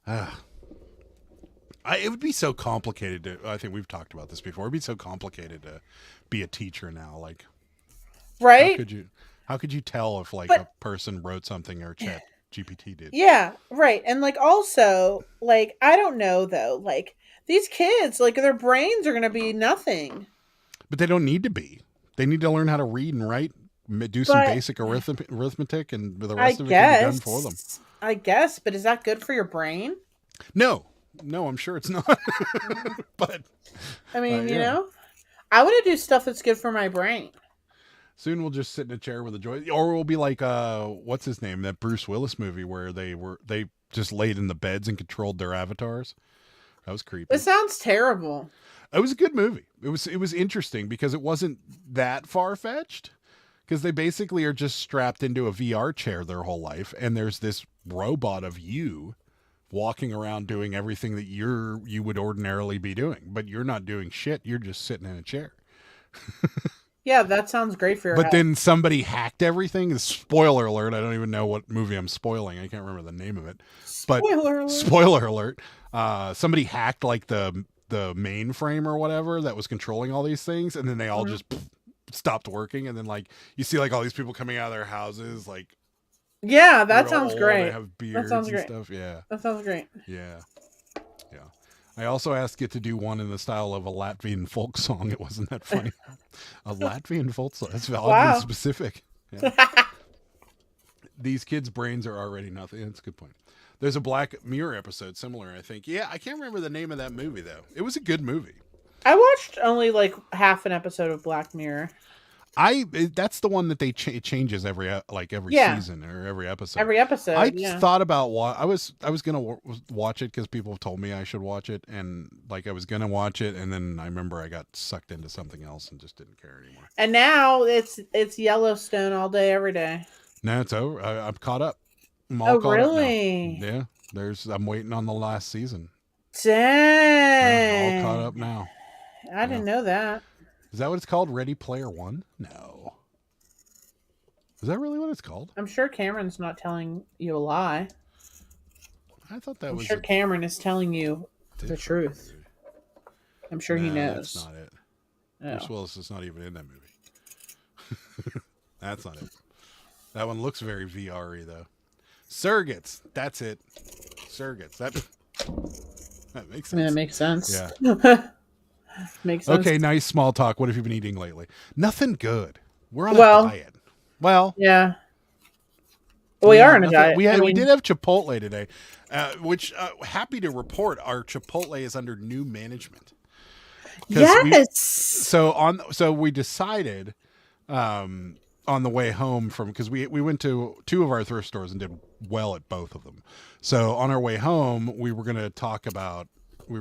funny. It would be so complicated to. I think we've talked about this before. It'd be so complicated to be a teacher now. Like, right? How could you tell if a person wrote something or Chat GPT did? Yeah, right. And also, I don't know though. These kids, their brains are gonna be nothing. But they don't need to be. They need to learn how to read and write, do some basic arithmetic, and the rest of it can be done for them. I guess, but is that good for your brain? No, I'm sure it's not. But I mean, I want to do stuff that's good for my brain. Soon we'll just sit in a chair with a joy, or we'll be like, what's his name? That Bruce Willis movie where they just laid in the beds and controlled their avatars. That was creepy. It sounds terrible. It was a good movie. It was interesting because it wasn't that far fetched. Because they basically are just strapped into a VR chair their whole life, and there's this robot of you walking around doing everything that you would ordinarily be doing, but you're not doing shit. You're just sitting in a chair. Yeah, that sounds great for your But health. then somebody hacked everything. Spoiler alert! I don't even know what movie I'm spoiling. I can't remember the name of it. But spoiler alert! Somebody hacked like the mainframe or whatever that was controlling all these things, and then they all just stopped working. And then like you see like all these people coming out of their houses, like yeah, that sounds great. They have beards that sounds and great. stuff. Yeah, that sounds great. Yeah. I also asked it to do one in the style of a Latvian folk song. It wasn't that funny. A Latvian folk song. That's oddly specific. Yeah. These kids' brains are already nothing. That's a good point. There's a Black Mirror episode similar, I think. Yeah, I can't remember the name of that movie, though. It was a good movie. I watched only like half an episode of Black Mirror. That's the one that they changes every season or every episode. Every episode. I thought about I was gonna watch it because people told me I should watch it, and like I was gonna watch it, and then I remember I got sucked into something else and just didn't care anymore. And now it's Yellowstone all day, every day. No, it's over. I'm caught up. I'm all caught really? up now. Yeah, I'm waiting on the last season. Dang. I'm all caught up now. I didn't know that. Is that what it's called? Ready Player One? No. Is that really what it's called? I'm sure Cameron's not telling you a lie. I thought that I'm was. sure Cameron is telling you the truth. I'm sure he knows. That's not it. Oh. Bruce Willis is not even in that movie. That's not it. That one looks very VR-y, though. Surrogates. That's it. Surrogates. That makes sense. I mean, that makes sense. Yeah. Makes sense. Okay, nice small talk. What have you been eating lately? Nothing good. We're on a diet. Well, yeah. We are on a diet. We did have Chipotle today, which happy to report our Chipotle is under new management. Yes. So we decided on the way home because we went to two of our thrift stores and did well at both of them. So on our way home, we were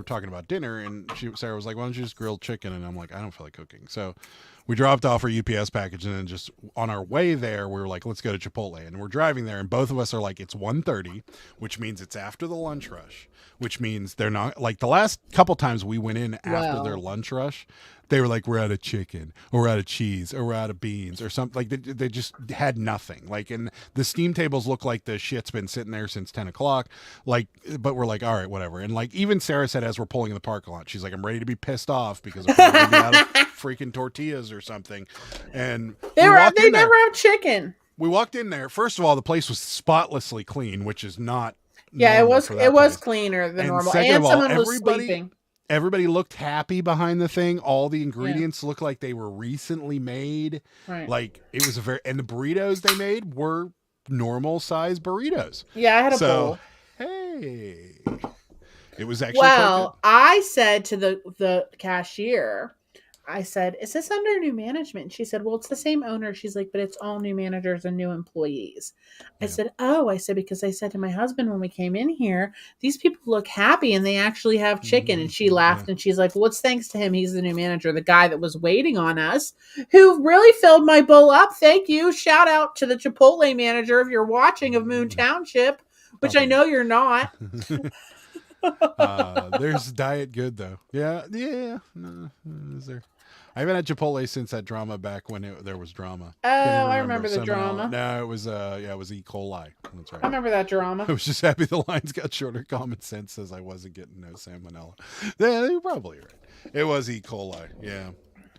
talking about dinner, and Sarah was like, why don't you just grill chicken? And I'm like, I don't feel like cooking. So we dropped off our UPS package, and then just on our way there, we were like, let's go to Chipotle. And we're driving there, and both of us are like, it's 1:30, which means it's after the lunch rush, which means they're not like the last couple times we went in after their lunch rush, they were like, we're out of chicken, or we're out of cheese, or we're out of beans, or something. Like they just had nothing. Like, and the steam tables look like the shit's been sitting there since 10 o'clock. Like, but we're like, all right, whatever. And like, even Sarah said as we're pulling in the parking lot, she's like, I'm ready to be pissed off because I'm probably gonna be out of freaking tortillas or something. And they never have chicken. We walked in there. First of all, the place was spotlessly clean, which is not. Yeah, it was cleaner than normal. And someone was sleeping. Everybody looked happy behind the thing. All the ingredients looked like they were recently made. Right. Like it was and the burritos they made were normal size burritos. Yeah, I had a bowl. Hey, it was actually. Well, I said to the cashier, I said, is this under new management? And she said, well, it's the same owner. She's like, but it's all new managers and new employees. I said, because I said to my husband when we came in here, these people look happy and they actually have chicken. And she laughed and she's like, well, it's thanks to him. He's the new manager, the guy that was waiting on us, who really filled my bowl up. Thank you. Shout out to the Chipotle manager if you're watching of Moon Township, which I know you're not. There's Diet Good though. Yeah. No, is there? I haven't had Chipotle since that drama back when there was drama. Oh, I remember the drama. No, it was E. coli. That's right. I remember that drama. I was just happy the lines got shorter. Common sense says I wasn't getting no salmonella. Yeah, you're probably right. It was E. coli. Yeah,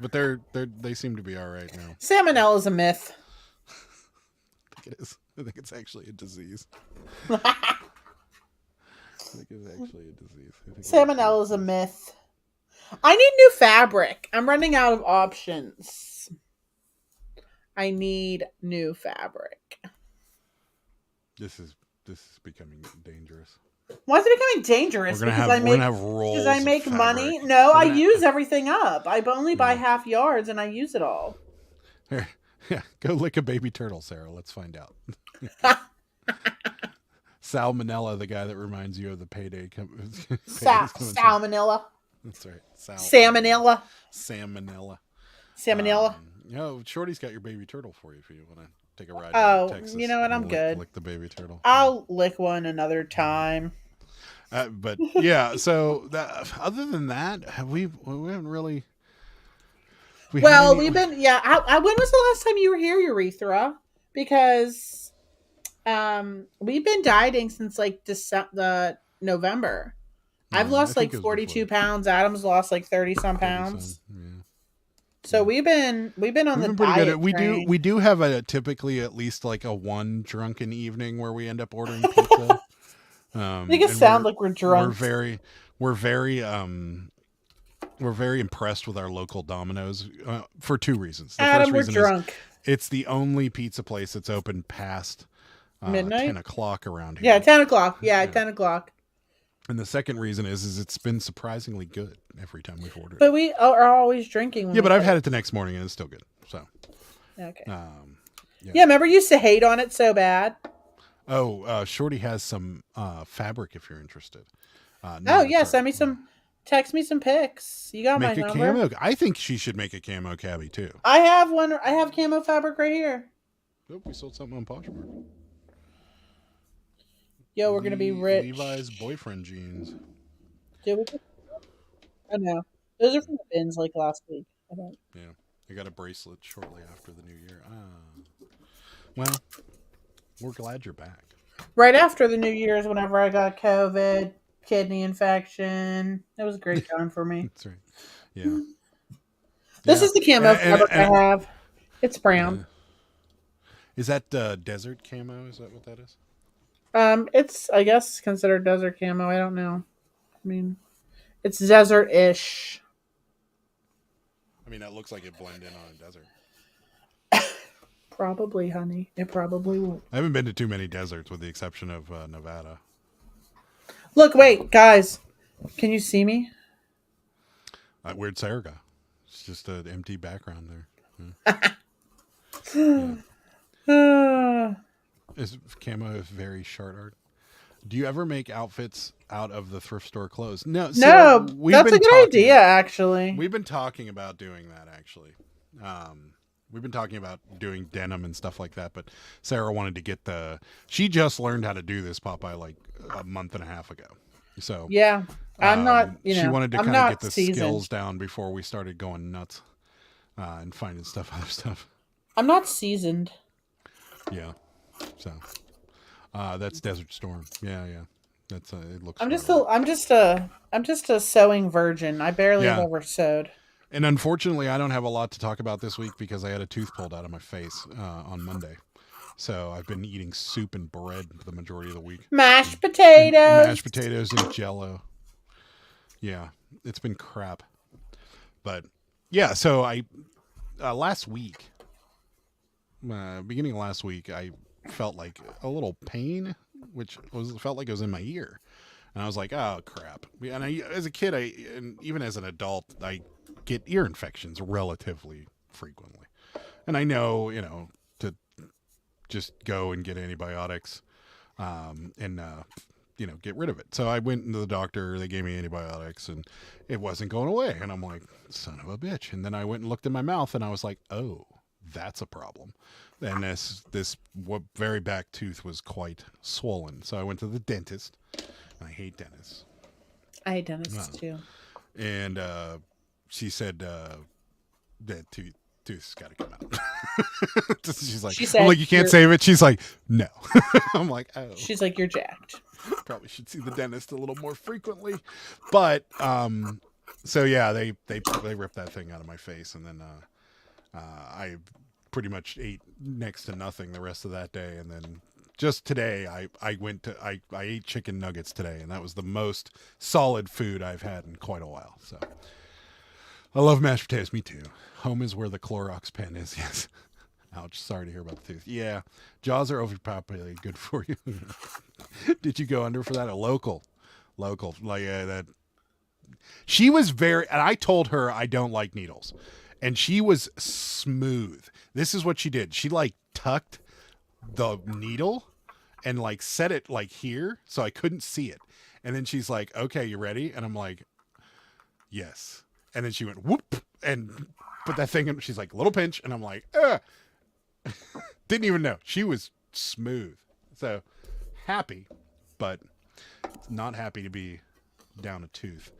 but they seem to be all right now. Salmonella is a myth. I think it is. I think it's actually a disease. Salmonella is a myth. I need new fabric. I'm running out of options. I need new fabric. This is becoming dangerous. Why is it becoming dangerous? We're gonna have rolls. Because I make money. No, I use everything up. I only buy half yards and I use it all. Here, yeah, go lick a baby turtle, Sarah. Let's find out. Salmonella, the guy that reminds you of the payday. Salmonella. That's right. Salmonella. Salmonella. Salmonella. Shorty's got your baby turtle for you if you want to take a ride Oh, down to Texas. you know what? I'm good. Lick the baby turtle. I'll lick one another time. But yeah, so other than that, we haven't really. We've been. Yeah. When was the last time you were here, Urethra? Because we've been dieting since like November. I've lost like 42 pounds. Adam's lost like 30 some pounds. Yeah. So we've been on the pretty diet good. train. We do have typically at least like a one drunken evening where we end up ordering pizza. Make it sound like we're drunk. We're very impressed with our local Domino's for two reasons. The Adam, first reason we're drunk. It's the only pizza place that's open past midnight, 10 o'clock around here. Yeah, 10 o'clock. Yeah, 10 o'clock. And the second reason is it's been surprisingly good every time we've ordered. But we are always drinking. Yeah, but I've had it the next morning and it's still good. So. Okay. Yeah, remember you used to hate on it so bad. Oh, Shorty has some fabric if you're interested. Send me some. Text me some pics. You got my number. Camo. I think she should make a camo cabbie too. I have one. I have camo fabric right here. Nope, we sold something on Poshmark. Yo, we're gonna be rich. Levi's boyfriend jeans. Did we? Oh no, those are from the bins like last week. I don't. Yeah, I got a bracelet shortly after the new year. Well, we're glad you're back. Right after the New Year's, whenever I got COVID. Kidney infection. It was a great time for me. That's right. Yeah. This is the camo fabric I have. It's brown. Is that desert camo? Is that what that is? It's I guess considered desert camo. I don't know. I mean, it's desert-ish. I mean, that looks like it blend in on a desert. Probably, honey. It probably will. I haven't been to too many deserts with the exception of Nevada. Look, wait, guys. Can you see me? Where'd Sarah go? It's just an empty background there. Yeah. Is camo very short art? Do you ever make outfits out of the thrift store clothes? No, that's a good idea, actually. We've been talking about doing that, actually. We've been talking about doing denim and stuff like that, but Sarah wanted to get she just learned how to do this, Popeye, like a month and a half ago. So yeah, I'm not, she wanted to kind of get the seasoned. skills down before we started going nuts and finding other stuff. I'm not seasoned. Yeah. So that's Desert Storm. Yeah. That's it looks. I'm just a sewing virgin. I barely have ever sewed. And unfortunately, I don't have a lot to talk about this week because I had a tooth pulled out of my face on Monday. So I've been eating soup and bread for the majority of the week. Mashed potatoes. Mashed potatoes and Jell-O. Yeah, it's been crap. But yeah, so I last week, beginning of last week, I felt like a little pain, which felt like it was in my ear. And I was like, oh, crap. And as a kid, and even as an adult, I get ear infections relatively frequently. And I know, to just go and get antibiotics and get rid of it. So I went into the doctor, they gave me antibiotics and it wasn't going away. And I'm like, son of a bitch. And then I went and looked in my mouth and I was like, oh, that's a problem. And this very back tooth was quite swollen. So I went to the dentist. I hate dentists. I hate dentists too. And she said that tooth's got to come out. She's like, I'm like, you can't save it. She's like, no. I'm like, oh. She's like, you're jacked. Probably should see the dentist a little more frequently. But so yeah, they ripped that thing out of my face, and then I pretty much ate next to nothing the rest of that day, and then just today I ate chicken nuggets today, and that was the most solid food I've had in quite a while. So I love mashed potatoes. Me too. Home is where the Clorox pen is. Yes. Ouch. Sorry to hear about the tooth. Yeah. Jaws are overpopulated. Good for you. Did you go under for that? A local. Like that. She was and I told her I don't like needles. And she was smooth. This is what she did. She like tucked the needle and like set it like here so I couldn't see it. And then she's like, okay, you ready? And I'm like, Yes. And then she went whoop and put that thing in. She's like, little pinch. And I'm like, didn't even know. She was smooth. So happy, but not happy to be down a tooth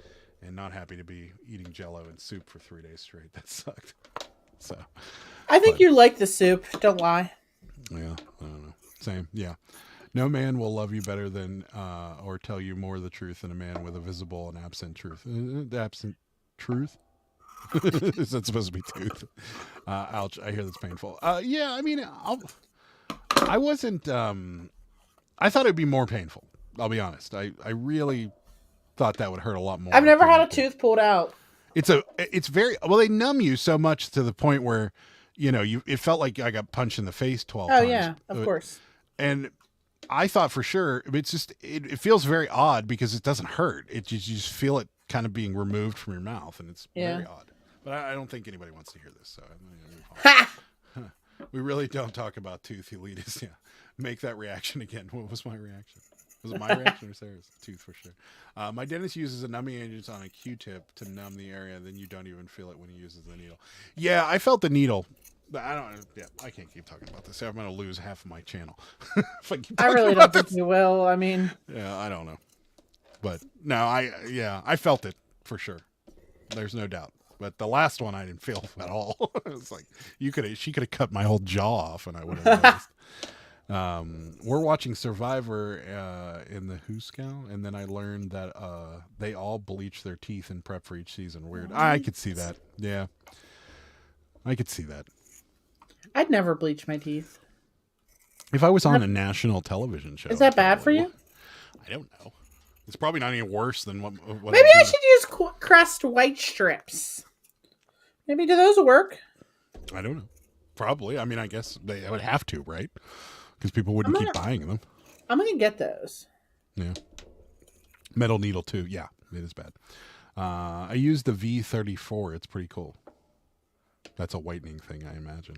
and not happy to be eating Jell-O and soup for 3 days straight. That sucked. So I think you like the soup. Don't lie. yeah, I don't know. Same. Yeah. No man will love you better than or tell you more of the truth than a man with a visible and absent truth. Absent truth? Is that supposed to be tooth? Ouch. I hear that's painful. Yeah, I mean, I wasn't, I thought it'd be more painful. I'll be honest. I really thought that would hurt a lot more. I've never had a tooth pulled out. It's very, well, they numb you so much to the point where, you know, it felt like I got punched in the face 12 times. Oh yeah, of course. And I thought for sure, it's just, it feels very odd because it doesn't hurt. You just feel it kind of being removed from your mouth, and it's very odd. But I don't think anybody wants to hear this, so we really don't talk about tooth elitists. Yeah, make that reaction again. What was my reaction? Was it my reaction or Sarah's? Tooth for sure. My dentist uses a numbing agent on a Q-tip to numb the area, and then you don't even feel it when he uses the needle. Yeah, I felt the needle. I don't. Yeah, I can't keep talking about this. I'm going to lose half of my channel. If I really don't think you will. I mean, yeah, I don't know, but no, I felt it for sure. There's no doubt. But the last one I didn't feel at all. It's like she could have cut my whole jaw off, and I would have noticed. We're watching Survivor in the Hooskow, and then I learned that they all bleach their teeth in prep for each season. Weird. I could see that. Yeah, I could see that. I'd never bleach my teeth. If I was on a national television show, is that bad for you? I don't know. It's probably not any worse than what Maybe I should use Crest white strips. Maybe do those work? I don't know. Probably. I mean, I guess they would have to, right? Because people wouldn't keep buying them. I'm gonna get those. Yeah. Metal needle too. Yeah, it is bad. I used the V34. It's pretty cool. That's a whitening thing, I imagine.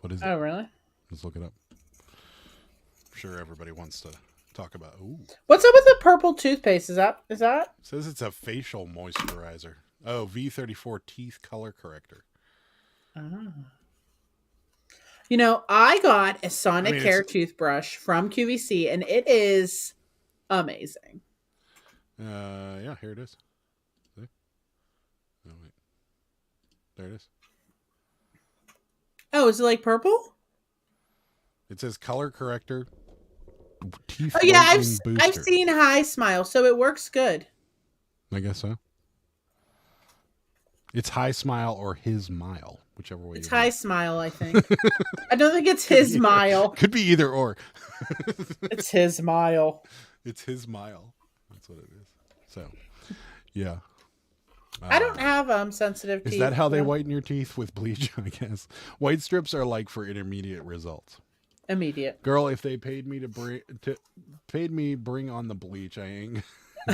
What is it? Oh, really? Let's look it up. I'm sure everybody wants to talk about. Ooh. What's up with the purple toothpaste? Is that? It says it's a facial moisturizer. Oh, V34 teeth color corrector. Oh. You know, I got a Sonicare toothbrush from QVC, and it is amazing. Yeah, here it is. See? Oh, wait. There it is. Oh, is it like purple? It says color corrector. Teeth oh yeah, I've seen High Smile, so it works good. I guess so. It's High Smile or His Mile, whichever way. It's High Smile, I think. I don't think it's His Mile. Could be either or. It's His Mile. It's His Mile. That's what it is. So, yeah. I don't have sensitive teeth. Is that how they whiten your teeth with bleach? I guess white strips are like for intermediate results. Immediate. Girl, if they paid me bring on the bleach, I ain't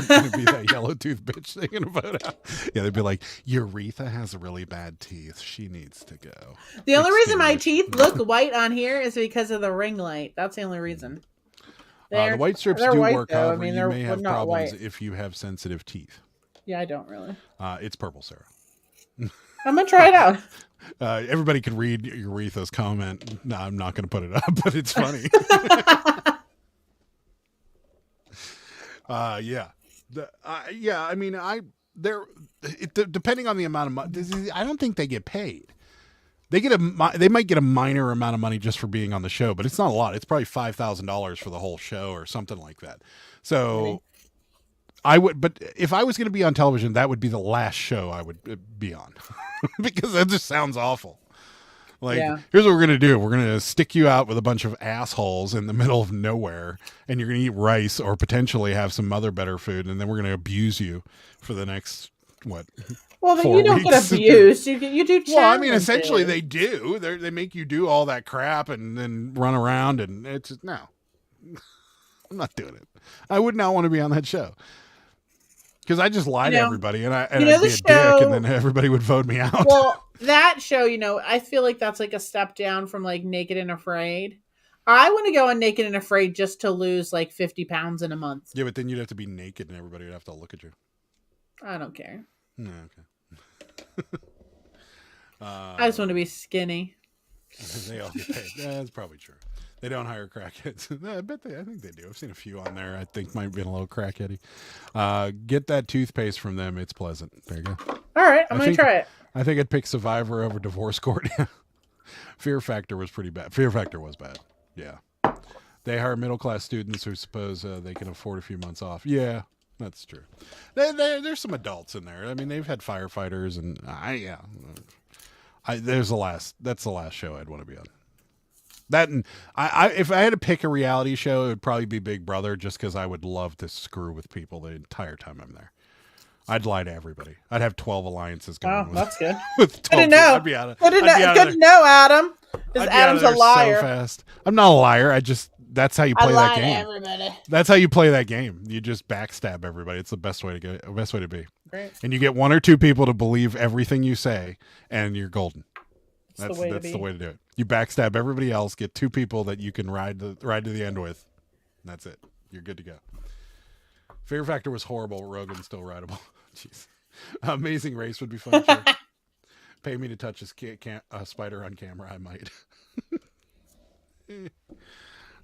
gonna be that yellow tooth bitch they're gonna vote out. Yeah, they'd be like, Uretha has really bad teeth. She needs to go. The only reason my teeth look white on here is because of the ring light. That's the only reason. The white strips do white, work, though. however, I mean, you may have problems white. if you have sensitive teeth. Yeah, I don't really. It's purple, Sarah. I'm gonna try it out. Everybody could read Uretha's comment. No, I'm not going to put it up, but it's funny. Yeah. Yeah, I mean, depending on the amount of money, I don't think they get paid. They might get a minor amount of money just for being on the show, but it's not a lot. It's probably $5,000 for the whole show or something like that. So but if I was going to be on television, that would be the last show I would be on because that just sounds awful. Like, here's what we're going to do. We're going to stick you out with a bunch of assholes in the middle of nowhere, and you're going to eat rice or potentially have some other better food, and then we're going to abuse you for the next, what, well, then 4 you don't weeks. get abused. You do challenges. Well, I mean, essentially they do. They make you do all that crap and then run around, and it's just, no. I'm not doing it. I would not want to be on that show. Because I just lie to everybody, and I'd be a dick, and then everybody would vote me out. Well, that show, I feel like that's like a step down from like Naked and Afraid. I want to go on Naked and Afraid just to lose like 50 pounds in a month. Yeah, but then you'd have to be naked, and everybody would have to look at you. I don't care. No, okay. I just want to be skinny. They all get paid. Yeah, that's probably true. They don't hire crackheads. I think they do. I've seen a few on there. I think might be a little crackheady. Get that toothpaste from them. It's pleasant. There you go. All right, I'm going to try it. I think I'd pick Survivor over Divorce Court. Fear Factor was pretty bad. Fear Factor was bad. Yeah. They hire middle-class students who suppose they can afford a few months off. Yeah, that's true. There's some adults in there. I mean, they've had firefighters, and that's the last show I'd want to be on. That and if I had to pick a reality show, it would probably be Big Brother, just because I would love to screw with people the entire time I'm there. I'd lie to everybody. I'd have 12 alliances going. Oh, that's good. With 12 good to know. I'd be out of, good to know, Adam. Because Adam's a liar. So fast. I'm not a liar. That's how you play that game. Everybody. That's how you play that game. You just backstab everybody. It's the best way to be. Right. And you get one or two people to believe everything you say, and you're golden. That's the way to do it. You backstab everybody else, get two people that you can ride to the end with. And that's it. You're good to go. Fear Factor was horrible. Rogan's still rideable. Jeez. Amazing Race would be fun. Sure. Pay me to touch a spider on camera. I might.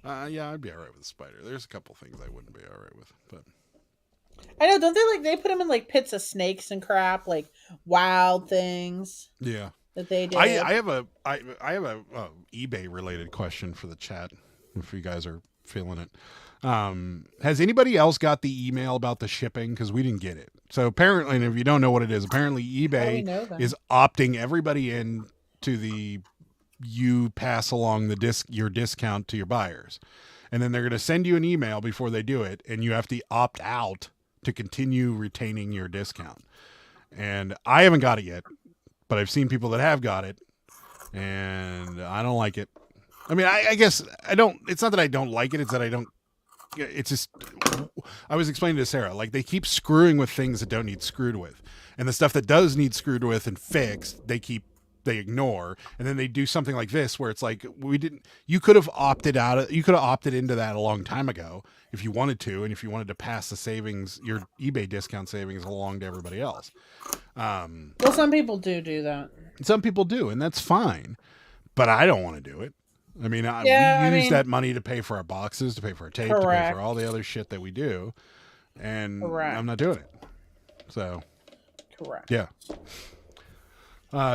Yeah, I'd be all right with a spider. There's a couple things I wouldn't be all right with, but I know. Don't they put them in like pits of snakes and crap, like wild things? Yeah. That they do. I have a eBay related question for the chat. If you guys are feeling it, has anybody else got the email about the shipping? Because we didn't get it. So apparently, and if you don't know what it is, apparently eBay is opting everybody in to you pass along your discount to your buyers, and then they're going to send you an email before they do it, and you have to opt out to continue retaining your discount. And I haven't got it yet, but I've seen people that have got it, and I don't like it. I mean, I guess I don't. It's not that I don't like it; it's that I don't. It's just. I was explaining to Sarah, like they keep screwing with things that don't need screwed with, and the stuff that does need screwed with and fixed, they ignore, and then they do something like this where it's like you could have opted into that a long time ago if you wanted to, and if you wanted to pass the savings, your eBay discount savings, along to everybody else. Well, some people do that. Some people do, and that's fine, but I don't want to do it. I mean, we use that money to pay for our boxes, to pay for our tape, to pay for all the other shit that we do, and I'm not doing it. So correct. Yeah.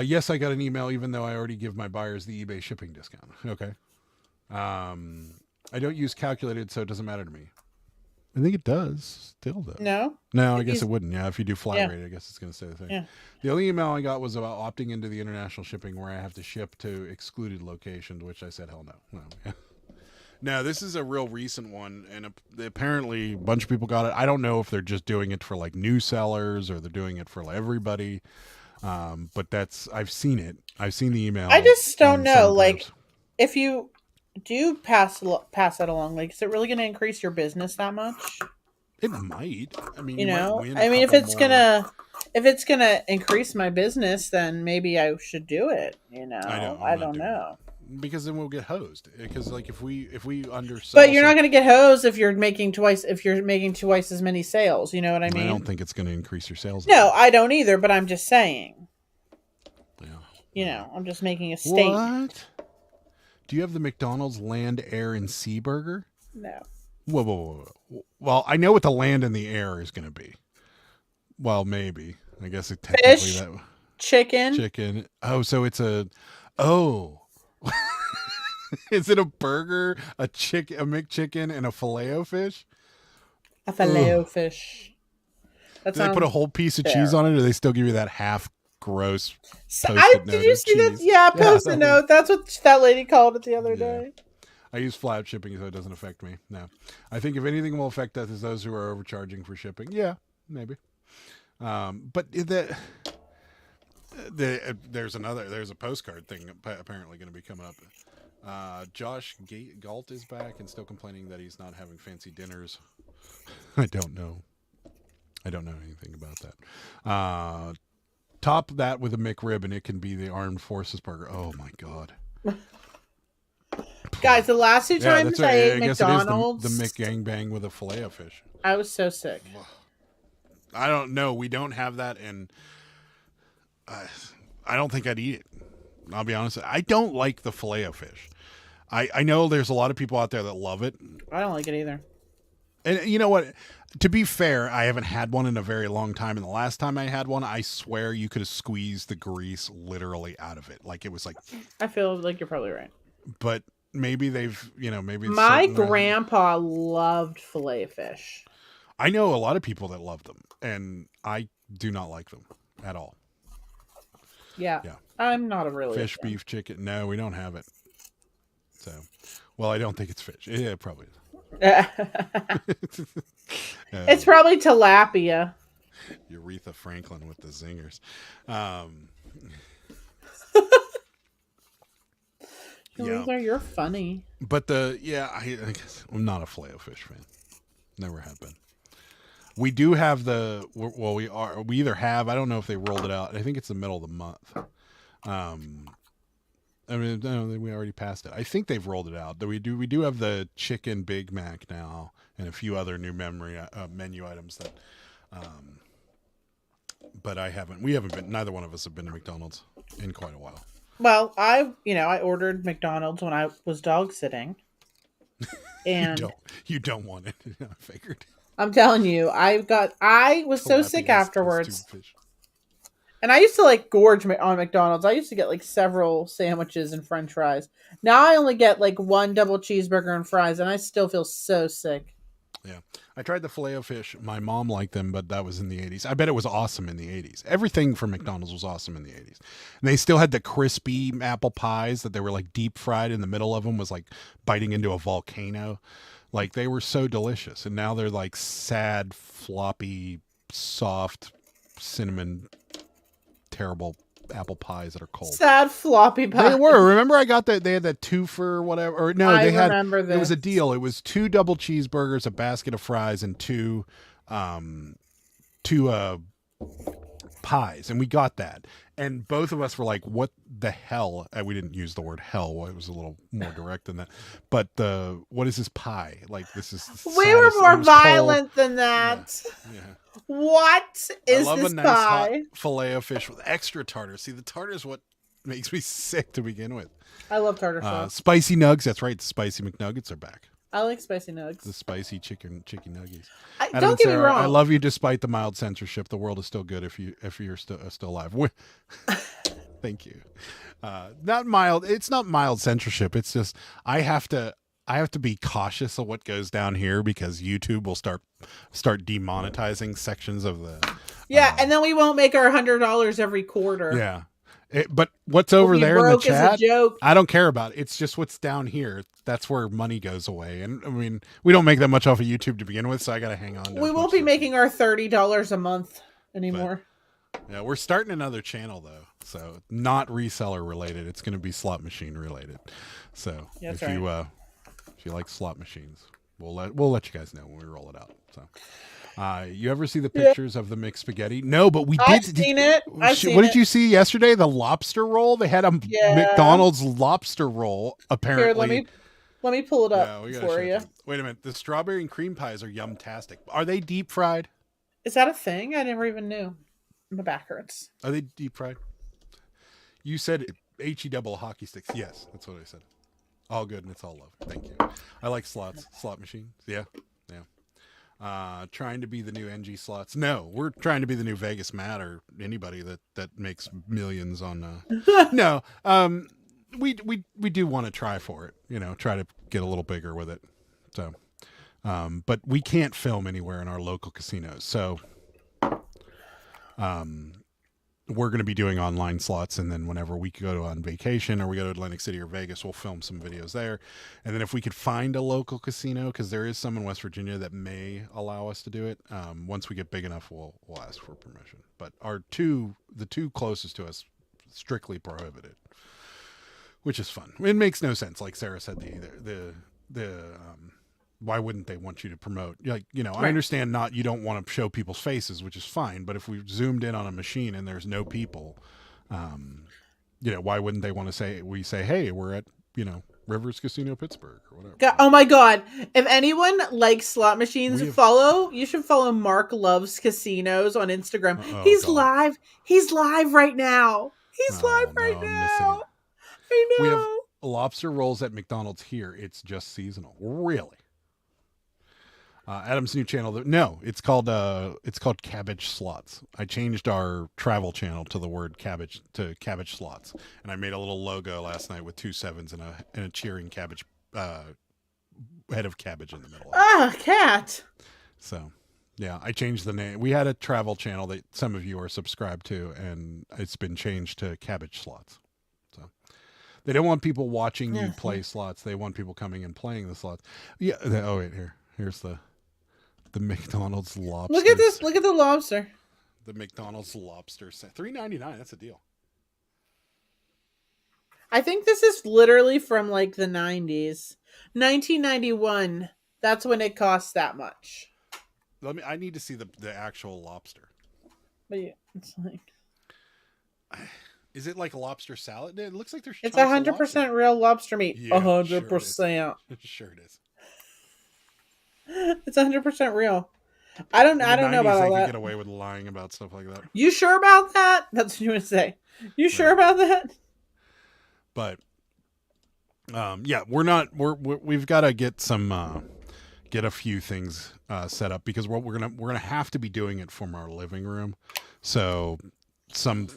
Yes, I got an email, even though I already give my buyers the eBay shipping discount. Okay. I don't use calculated, so it doesn't matter to me. I think it does. Still does. No, I guess it wouldn't. Yeah, if you do flat rate, I guess it's going to say the thing. Yeah. The only email I got was about opting into the international shipping, where I have to ship to excluded locations, which I said, hell no. No, this is a real recent one, and apparently a bunch of people got it. I don't know if they're just doing it for like new sellers or they're doing it for everybody. But I've seen it. I've seen the email. I just don't know. Like, if you do pass that along, like, is it really going to increase your business that much? It might. I mean, if it's gonna increase my business, then maybe I should do it. I don't know. Because then we'll get hosed. Because like if we undersell, but you're not going to get hosed if you're making twice as many sales. You know what I mean? I don't think it's going to increase your sales. No, I don't either. But I'm just saying. Yeah. I'm just making a statement. What? Do you have the McDonald's Land, Air, and Sea Burger? No. Whoa. Well, I know what the land and the air is going to be. Well, maybe. I guess it technically fish, that chicken. Oh, so it's is it a burger, a McChicken, and a Filet-O-Fish? A Filet-O-Fish. Do they put a whole piece of cheese on it, or do they still give you that half gross Did you see that? Yeah, post-it note. That's what that lady called it the other day. I use flat shipping, so it doesn't affect me. No. I think if anything will affect us is those who are overcharging for shipping. Yeah, maybe. But there's a postcard thing apparently going to be coming up. Josh Galt is back and still complaining that he's not having fancy dinners. I don't know anything about that. Top that with a McRib and it can be the Armed Forces burger. Oh my God. Guys, the last two times I ate McDonald's, the McGangbang with a Filet-O-Fish. I was so sick. I don't know. We don't have that, and I don't think I'd eat it. I'll be honest. I don't like the Filet-O-Fish. I know there's a lot of people out there that love it. I don't like it either. And you know what? To be fair, I haven't had one in a very long time. And the last time I had one, I swear you could have squeezed the grease literally out of it. Like it was like. I feel like you're probably right. But maybe they've, maybe. My grandpa loved Filet-O-Fish. I know a lot of people that love them, and I do not like them at all. Yeah. I'm not a really fish, beef, chicken. No, we don't have it. So, well, I don't think it's fish. Yeah, it probably is. It's probably tilapia. Aretha Franklin with the zingers. Aretha, you're funny. But I guess I'm not a Filet-O-Fish fan. Never have been. We do have we either have, I don't know if they rolled it out. I think it's the middle of the month. I mean, no, we already passed it. I think they've rolled it out. We do have the chicken Big Mac now, and a few other new menu items that. But we haven't been. Neither one of us have been to McDonald's in quite a while. Well, I ordered McDonald's when I was dog sitting, and you don't want it. I figured. I'm telling you, I was so sick afterwards. And I used to gorge on McDonald's. I used to get several sandwiches and French fries. Now I only get one double cheeseburger and fries, and I still feel so sick. Yeah. I tried the Filet-O-Fish. My mom liked them, but that was in the 80s. I bet it was awesome in the 80s. Everything from McDonald's was awesome in the 80s. And they still had the crispy apple pies that they were deep fried in the middle of them was biting into a volcano. They were so delicious. And now they're sad, floppy, soft, cinnamon, terrible apple pies that are cold. Sad floppy pies. They were. Remember I got that, they had that 2 for whatever, or no, I remember this. It was a deal. It was 2 double cheeseburgers, a basket of fries, and 2 pies. And we got that. And both of us were like, what the hell? We didn't use the word hell. It was a little more direct than that. But what is this pie? This is we were more violent than that. Yeah. What is I love this a nice pie? hot Filet-O-Fish with extra tartar. See, the tartar is what makes me sick to begin with. I love tartar sauce. Spicy nugs. That's right. The spicy McNuggets are back. I like spicy nugs. The spicy chicken nuggies. Don't get me wrong. I love you despite the mild censorship. The world is still good if you're still alive. Thank you. Not mild. It's not mild censorship. It's just I have to be cautious of what goes down here because YouTube will start demonetizing sections of the. Yeah, and then we won't make our $100 every quarter. Yeah. But what's over there in the chat, joke. I don't care about. It's just what's down here. That's where money goes away. And I mean, we don't make that much off of YouTube to begin with, so I got to hang on to it. We won't be making our $30 a month anymore. But, yeah, we're starting another channel, though. So not reseller related. It's going to be slot machine related. So if you like slot machines, we'll let you guys know when we roll it out. So. You ever see the pictures of the mixed spaghetti? No, but we did. I've seen it. What did you see yesterday? The lobster roll. They had a McDonald's lobster roll. Apparently, here, let me pull it up for you. Wait a minute. The strawberry and cream pies are yum-tastic. Are they deep fried? Is that a thing? I never even knew. My back hurts. Are they deep fried? You said HE double hockey sticks. Yes, that's what I said. All good and it's all love. Thank you. I like slot machines. Yeah. Trying to be the new NG slots. No, we're trying to be the new Vegas Matt or anybody that makes millions on. No, we do want to try for it. Try to get a little bigger with it. So, but we can't film anywhere in our local casinos. So, we're going to be doing online slots, and then whenever we go on vacation or we go to Atlantic City or Vegas, we'll film some videos there. And then if we could find a local casino, because there is some in West Virginia that may allow us to do it, once we get big enough, we'll ask for permission. But the two closest to us, strictly prohibited, which is fun. It makes no sense, like Sarah said. Why wouldn't they want you to promote? Right. I understand you don't want to show people's faces, which is fine. But if we zoomed in on a machine and there's no people, why wouldn't they want to say, hey, we're at, Rivers Casino Pittsburgh or whatever. Oh my god! If anyone likes slot machines, You should follow Mark Loves Casinos on Instagram. Oh, He's God. live. He's live right now. He's live right I'm missing now. it. I know. We have lobster rolls at McDonald's here. It's just seasonal. Really? Adam's new channel. No, it's called Cabbage Slots. I changed our travel channel to the word cabbage to Cabbage Slots, and I made a little logo last night with 2 sevens and a cheering cabbage head of cabbage in the middle. Cat. So, yeah, I changed the name. We had a travel channel that some of you are subscribed to, and it's been changed to Cabbage Slots. So they don't want people watching you play slots. They want people coming and playing the slots. Yeah. Oh wait, here's the McDonald's lobster. Look at this. Look at the lobster. The McDonald's lobster set. $3.99. That's a deal. I think this is literally from like the 90s. 1991. That's when it cost that much. I need to see the actual lobster. But yeah, it's like, is it like a lobster salad? It looks like there's. It's 100% real lobster meat. Yeah, 100%. Sure it is. It's 100% real. I don't know about all they that. could get away with lying about stuff like that. You sure about that? That's what you would say. You sure about that? But yeah, we've got to get some get a few things set up, because we're gonna have to be doing it from our living room. So some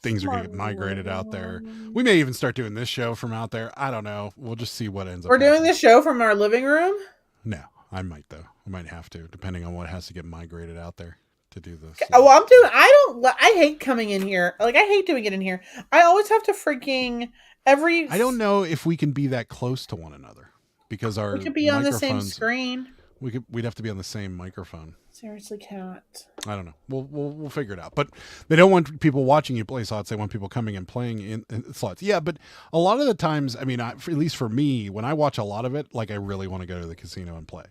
things are gonna get migrated out there. We may even start doing this show from out there. I don't know. We'll just see what ends up. We're doing this show from our living room? No, I might though. I might have to, depending on what has to get migrated out there to do this. Well, I hate coming in here. Like, I hate doing it in here. I always have to freaking I don't know if we can be that close to one another, because we could be on the same screen. We'd have to be on the same microphone. Seriously, Cat. I don't know. We'll figure it out. But they don't want people watching you play slots. They want people coming and playing in slots. Yeah, but a lot of the times, I mean, at least for me, when I watch a lot of it, like, I really want to go to the casino and play.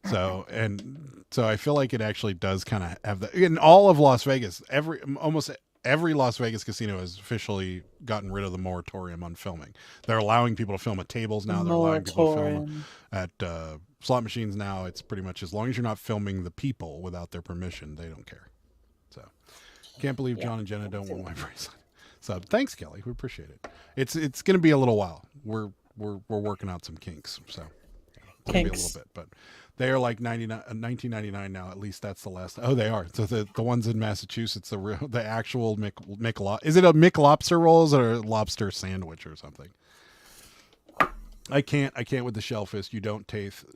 So I feel like it actually does kind of have that. In all of Las Vegas, almost every Las Vegas casino has officially gotten rid of the moratorium on filming. They're allowing people to film at tables now. They're allowing people to film at slot machines now. It's pretty much, as long as you're not filming the people without their permission, they don't care. So can't believe John and Jenna don't want my bracelet. So thanks, Kelly. We appreciate it. It's going to be a little while. We're working out some kinks. So it'll be a little bit, but they are like $19.99 now. At least that's the last. Oh, they are. So the ones in Massachusetts, the actual is it a McLobster rolls or a lobster sandwich or something? I can't with the shellfish. You don't taste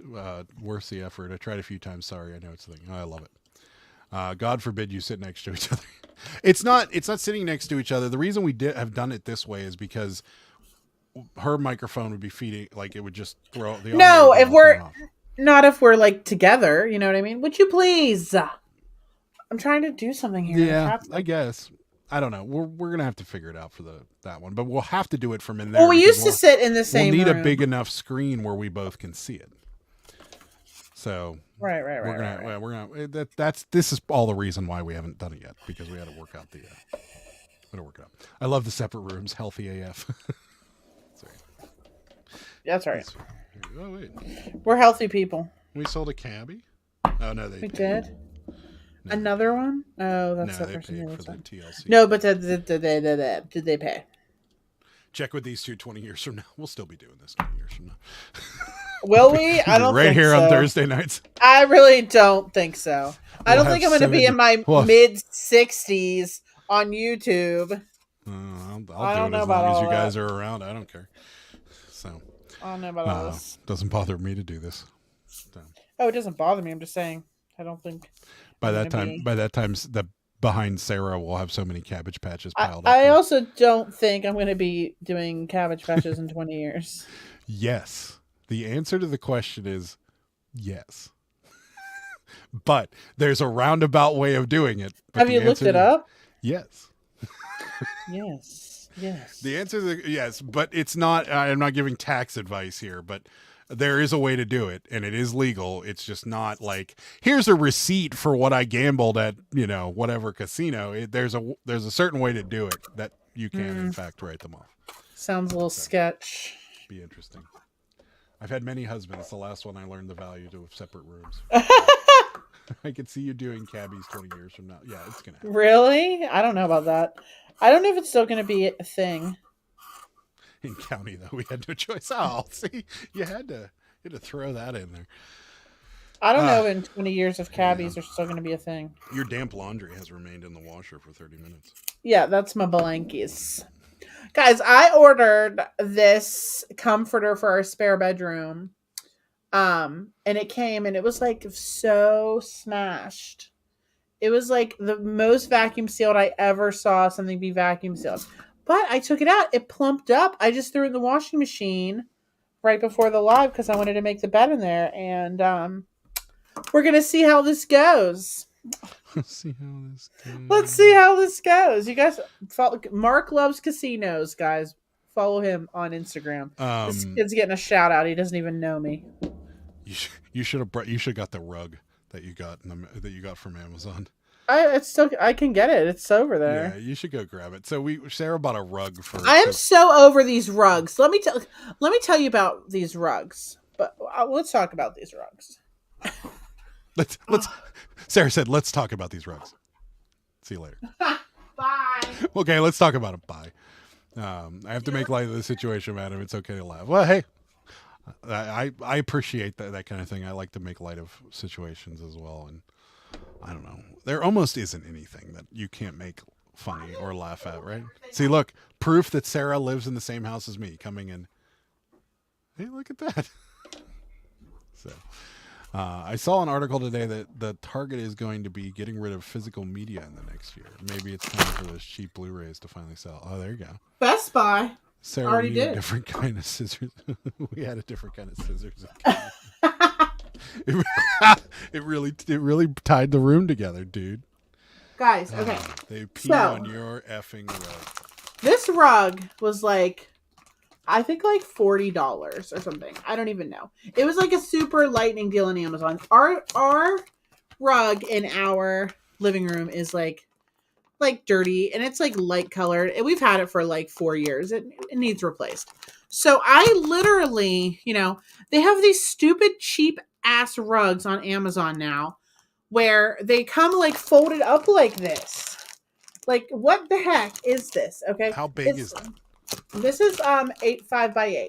worth the effort. I tried a few times. Sorry, I know it's the thing. Oh, I love it. God forbid you sit next to each other. It's not sitting next to each other. The reason we have done it this way is because her microphone would be feeding, like, it would just throw the audio. No, if we're like together, you know what I mean? Would you please? I'm trying to do something here. Yeah, I guess. I don't know. We're gonna have to figure it out for that one, but we'll have to do it from in there. Well, we used to sit in the same. We'll need room. a big enough screen where we both can see it. So right. This is all the reason why we haven't done it yet, because we had to work out I love the separate rooms. Healthy AF. Sorry. That's right. Oh wait. We're healthy people. We sold a cabbie. Oh no, we did. No. Another one? Oh, that's the person who was on TLC. No, but did they pay? Check with these 20 years from now. We'll still be doing this 20 years from now. Will we? I don't think so. Right here on Thursday nights. I really don't think so. I don't think I'm going to be in my mid-60s on YouTube. I'll do it as long as you guys are around. I don't care. So I don't know about all this. Doesn't bother me to do this. So. Oh, it doesn't bother me. I'm just saying. I don't think. By that time, the behind Sarah will have so many Cabbage Patches piled up. I also don't think I'm going to be doing Cabbage Patches in 20 years. Yes. The answer to the question is yes. But there's a roundabout way of doing it. Have you looked it up? Yes. Yes. The answer is yes, but it's not. I'm not giving tax advice here, but there is a way to do it, and it is legal. It's just not like, here's a receipt for what I gambled at, whatever casino. There's a certain way to do it that you can, in fact, write them off. Sounds a little sketch. be interesting. I've had many husbands. The last one I learned the value of separate rooms. I could see you doing cabbies 20 years from now. Yeah, it's gonna happen. Really? I don't know about that. I don't know if it's still gonna be a thing. In county though, we had no choice. Oh, see, you had to throw that in there. I don't know if in 20 years if cabbies are still gonna be a thing. Your damp laundry has remained in the washer for 30 minutes. Yeah, that's my blankies. Guys, I ordered this comforter for our spare bedroom. And it came and it was like so smashed. It was like the most vacuum sealed I ever saw something be vacuum sealed. But I took it out. It plumped up. I just threw it in the washing machine right before the live because I wanted to make the bed in there. And we're going to see how this goes. Let's see how this goes. Let's see how this goes. You guys, follow, Mark loves casinos, guys. Follow him on Instagram. This kid's getting a shout out. He doesn't even know me. You should have got the rug that you got from Amazon. I can get it. It's over there. Yeah, you should go grab it. So Sarah bought a rug for. I am so over these rugs. Let me tell you about these rugs. But let's talk about these rugs. Let's. Sarah said, "Let's talk about these rugs." See you later. Bye. Okay, let's talk about it. Bye. I have to make light of the situation, madam. It's okay to laugh. Well, hey, I appreciate that kind of thing. I like to make light of situations as well, and I don't know. There almost isn't anything that you can't make funny or laugh at, right? See, look, proof that Sarah lives in the same house as me. Coming in. Hey, look at that. So. I saw an article today that the Target is going to be getting rid of physical media in the next year. Maybe it's time for those cheap Blu-rays to finally sell. Oh, there you go. Best Buy Sarah already did. A different kind of scissors. We had a different kind of scissors. It really tied the room together, dude. Guys, okay. They peed on your effing rug. This rug was like, I think like $40 or something. I don't even know. It was like a super lightning deal on Amazon. Our rug in our living room is like dirty and it's like light colored. And we've had it for like 4 years. It needs replaced. So I literally, they have these stupid cheap ass rugs on Amazon now where they come like folded up like this. Like, what the heck is this? Okay. How big is it? This is 8 5x8,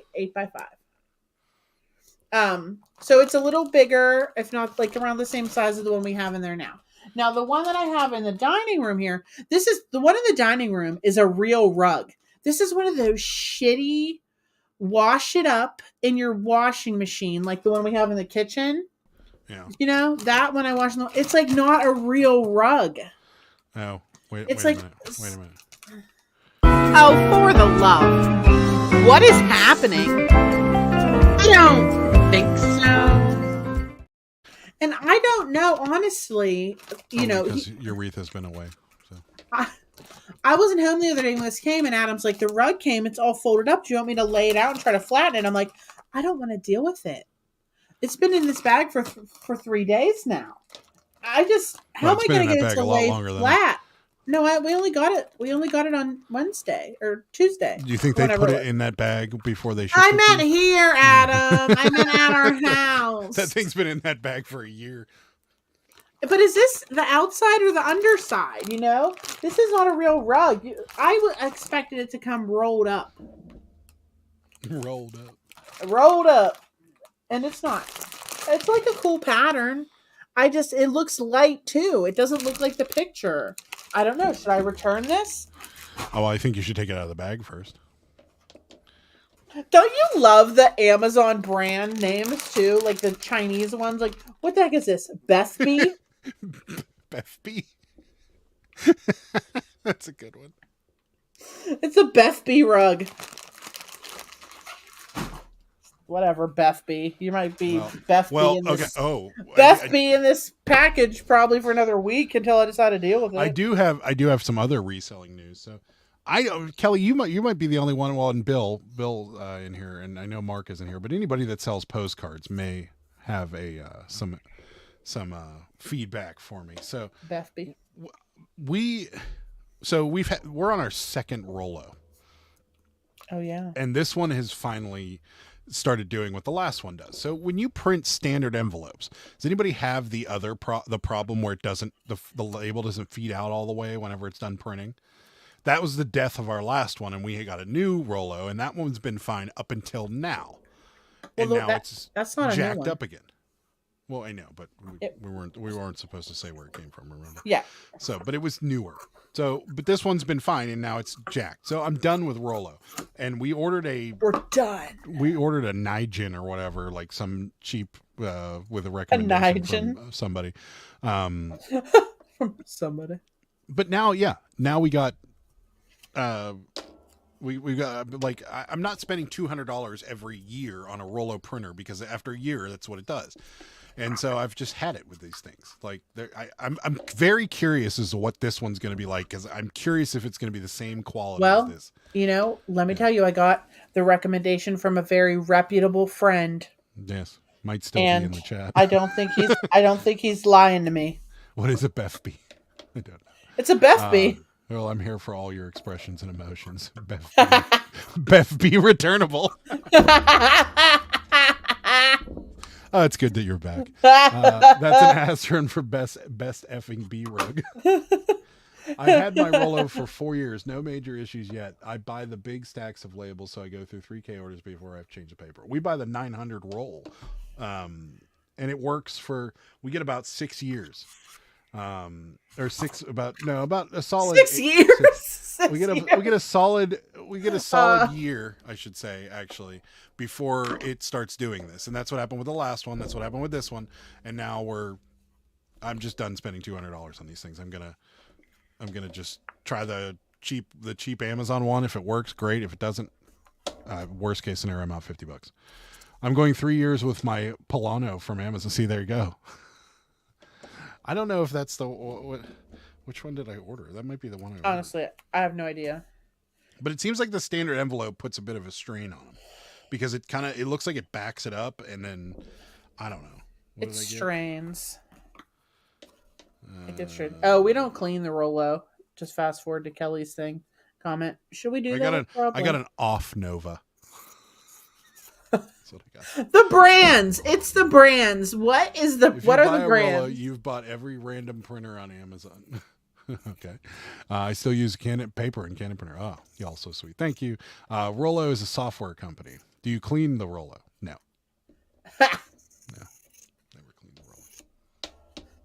8x5. So it's a little bigger, if not like around the same size as the one we have in there now. Now the one that I have in the dining room here, this is the one in the dining room is a real rug. This is one of those shitty wash it up in your washing machine, like the one we have in the kitchen. Yeah. That one I wash. It's like not a real rug. Oh, wait a minute. Oh, for the love. What is happening? I don't think so. And I don't know, honestly, because your wreath has been away. So I wasn't home the other day when this came, and Adam's like, the rug came, it's all folded up. Do you want me to lay it out and try to flatten it? I'm like, I don't want to deal with it. It's been in this bag for 3 days now. How am I going to get it to lay flat? No, we only got it. We only got it on Wednesday or Tuesday. Do you think they put it in that bag before they shipped it? I meant here, Adam. I meant at our house. That thing's been in that bag for a year. But is this the outside or the underside? This is not a real rug. I expected it to come rolled up. Rolled up. And it's not. It's like a cool pattern. It looks light too. It doesn't look like the picture. I don't know. Should I return this? Oh, I think you should take it out of the bag first. Don't you love the Amazon brand names too? Like the Chinese ones? Like, what the heck is this? Bethby? Bethby? That's a good one. It's a Bethby rug. Whatever, Bethby. You might be Bethby in this. Okay. Oh, Bethby in this package probably for another week until I decide to deal with it. I do have some other reselling news. So, Kelly, you might be the only one. Well, and Bill in here, and I know Mark is in here. But anybody that sells postcards may have some feedback for me. So, Bethby, we're on our second Rollo. Oh yeah. And this one has finally started doing what the last one does. So when you print standard envelopes, does anybody have the other the problem where it doesn't the label doesn't feed out all the way whenever it's done printing? That was the death of our last one, and we got a new Rollo, and that one's been fine up until now. And Well, now that's not jacked a new one. up again. Well, I know, but we weren't supposed to say where it came from, remember? Yeah. So, but it was newer. So, but this one's been fine, and now it's jacked. So I'm done with Rollo, and we ordered We're done. we ordered a Nigin or whatever, like some cheap with a recommendation from somebody. From somebody. But now we got we got like I'm not spending $200 every year on a Rollo printer because after a year that's what it does. And so I've just had it with these things. Like I'm very curious as to what this one's going to be like, because I'm curious if it's going to be the same quality as this. Let me tell you, I got the recommendation from a very reputable friend. Yes, might still be in the chat. I don't think he's lying to me. What is a BFB? I don't know. It's a BFB. Well, I'm here for all your expressions and emotions. BFB returnable. Oh, it's good that you're back. That's an aspirin for best effing B rug. I've had my Rollo for 4 years. No major issues yet. I buy the big stacks of labels, so I go through 3K orders before I have to change the paper. We buy the 900 roll, and it works for, we get about 6 years. Or about a solid 6 years. We get a solid year, I should say, actually, before it starts doing this. And that's what happened with the last one. That's what happened with this one. And now I'm just done spending $200 on these things. I'm gonna just try the cheap Amazon one. If it works, great. If it doesn't, worst case scenario, I'm out $50. I'm going 3 years with my Polano from Amazon. See, there you go. I don't know if that's which one did I order? That might be the one I ordered. Honestly, I have no idea. But it seems like the standard envelope puts a bit of a strain on them, because it looks like it backs it up, and then I don't know. It strains. It gets strained. Oh, we don't clean the Rollo. Just fast forward to Kelly's thing. Comment. Should we do that? I got an off Nova. That's what I got. The brands. It's the brands. What are the brands? Rollo, you've bought every random printer on Amazon. Okay. I still use paper and Canon printer. Oh, y'all so sweet. Thank you. Rollo is a software company. Do you clean the Rollo? No. No. Never clean the Rollo.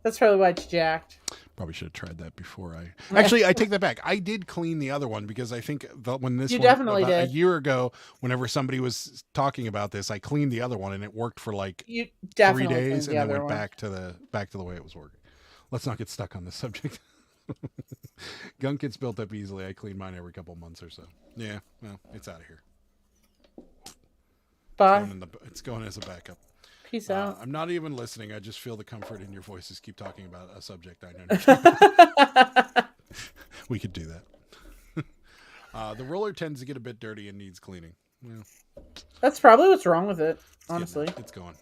That's probably why it's jacked. Probably should have tried that before Actually, I take that back. I did clean the other one, because I think definitely did. A year ago, whenever somebody was talking about this, I cleaned the other one, and it worked for like 3 days, and then went back to the way it was working. Let's not get stuck on this subject. Gunk gets built up easily. I clean mine every couple months or so. Yeah, well, it's out of here. Bye. It's going as a backup. Peace out. I'm not even listening. I just feel the comfort in your voices. Keep talking about a subject I know. We could do that. The roller tends to get a bit dirty and needs cleaning. Well, that's probably what's wrong with it, honestly. It's going.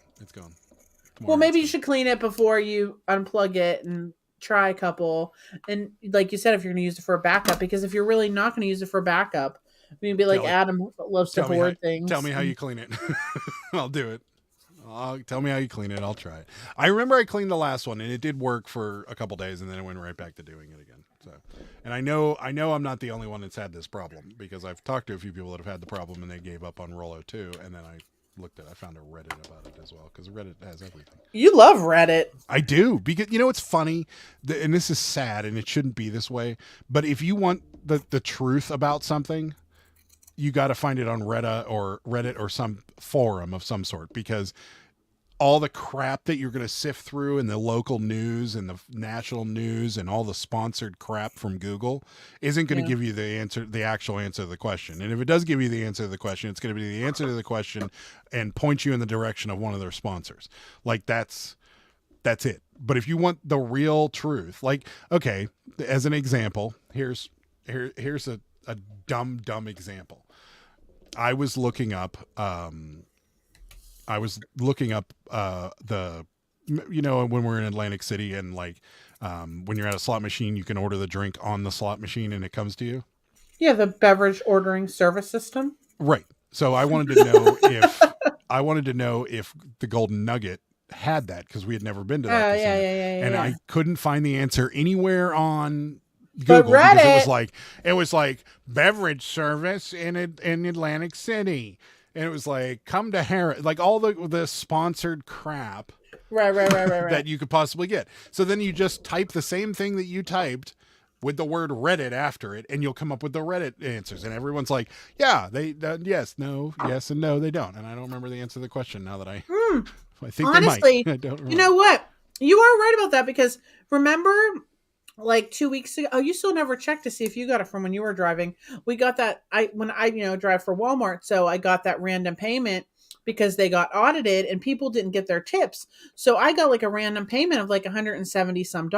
Well, maybe you should clean it before you unplug it and try a couple. And like you said, if you're going to use it for a backup, because if you're really not going to use it for a backup, you'd be like Adam loves to hoard things. Tell me how you clean it. I'll do it. Tell me how you clean it. I'll try it. I remember I cleaned the last one, and it did work for a couple days, and then I went right back to doing it again. So, and I know I'm not the only one that's had this problem, because I've talked to a few people that have had the problem, and they gave up on Rollo too. And then I found a Reddit about it as well, because Reddit has everything. You love Reddit. I do, because it's funny, and this is sad, and it shouldn't be this way. But if you want the truth about something, you got to find it on Reddit or some forum of some sort, because all the crap that you're going to sift through in the local news and the national news and all the sponsored crap from Google isn't going to give you the actual answer to the question. And if it does give you the answer to the question, it's going to be the answer to the question and point you in the direction of one of their sponsors. Like that's it. But if you want the real truth, like, okay, as an example, here's a dumb example. I was looking up when we're in Atlantic City, and like when you're at a slot machine, you can order the drink on the slot machine and it comes to you. Yeah, the beverage ordering service system. Right. So I wanted to know if the Golden Nugget had that, because we had never been to that casino, and I couldn't find the answer anywhere on Google, because it was like beverage service in Atlantic City, and it was like come to Harris, like all the sponsored crap, right that you could possibly get. So then you just type the same thing that you typed with the word Reddit after it, and you'll come up with the Reddit answers. And everyone's like, yeah, yes, no, yes, and no, they don't. And I don't remember the answer to the question now that I think honestly, they might. I don't remember. You know what? You are right about that, because remember, like 2 weeks ago, you still never checked to see if you got it from when you were driving. We got that when I drive for Walmart, so I got that random payment because they got audited and people didn't get their tips. So I got like a random payment of like $170 some.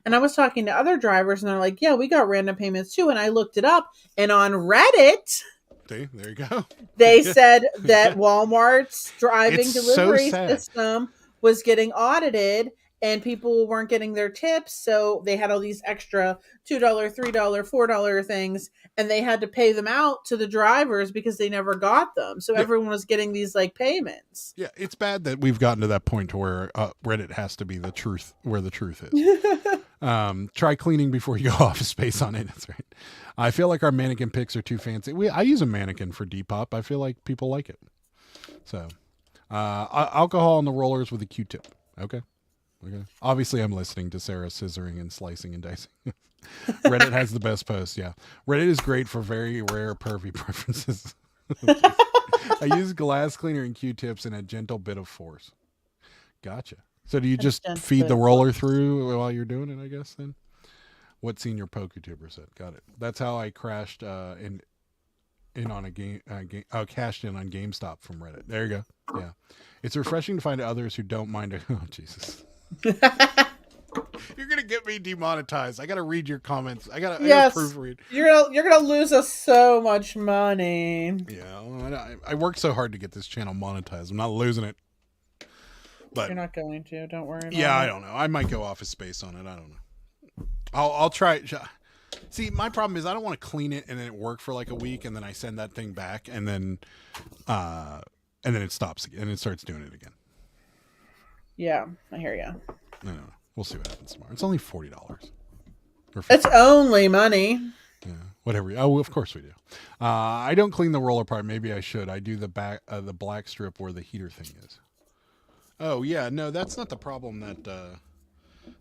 And I was talking to other drivers and they're like, yeah, we got random payments too. And I looked it up, and on Reddit, see, there you go. They said that Walmart's driving delivery system was getting audited and people weren't getting their tips. So they had all these extra $2, $3, $4 things, and they had to pay them out to the drivers because they never got them. So everyone was getting these like payments. Yeah, it's bad that we've gotten to that point to where Reddit has to be the truth, where the truth is. Try cleaning before you go Office Space on it. That's right. I feel like our mannequin pics are too fancy. I use a mannequin for Depop. I feel like people like it. So, alcohol on the rollers with a Q-tip. Okay. Obviously, I'm listening to Sarah scissoring and slicing and dicing. Reddit has the best posts. Yeah. Reddit is great for very rare pervy preferences. I use glass cleaner and Q-tips and a gentle bit of force. Gotcha. So do you just feed the roller through while you're doing it, I guess, then? What senior PokeTuber said. Got it. That's how I crashed in on a game. Cashed in on GameStop from Reddit. There you go. Yeah. It's refreshing to find others who don't mind. Oh, Jesus. You're going to get me demonetized. I got to read your comments. I got to proofread. You're gonna lose us so much money. Yeah. Well, I worked so hard to get this channel monetized. I'm not losing it. But you're not going to. Don't worry. Yeah, I don't know. I might go Office Space on it. I don't know. I'll try. See, my problem is I don't want to clean it and then it work for like a week and then I send that thing back and then it stops again and it starts doing it again. Yeah, I hear you. No. We'll see what happens tomorrow. It's only $40. It's only money. Yeah, whatever. Oh, of course we do. I don't clean the roller part. Maybe I should. I do the the black strip where the heater thing is. Oh yeah, no, that's not the problem.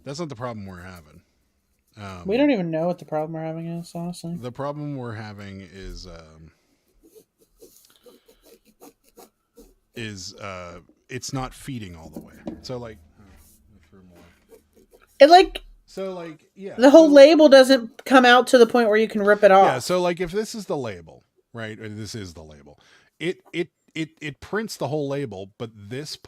That's not the problem we're having. We don't even know what the problem we're having is, honestly. The problem we're having is it's not feeding all the way. So like, the whole label doesn't come out to the point where you can rip it off. Yeah, so like if this is the label, right? Or this is the label. It prints the whole label, but this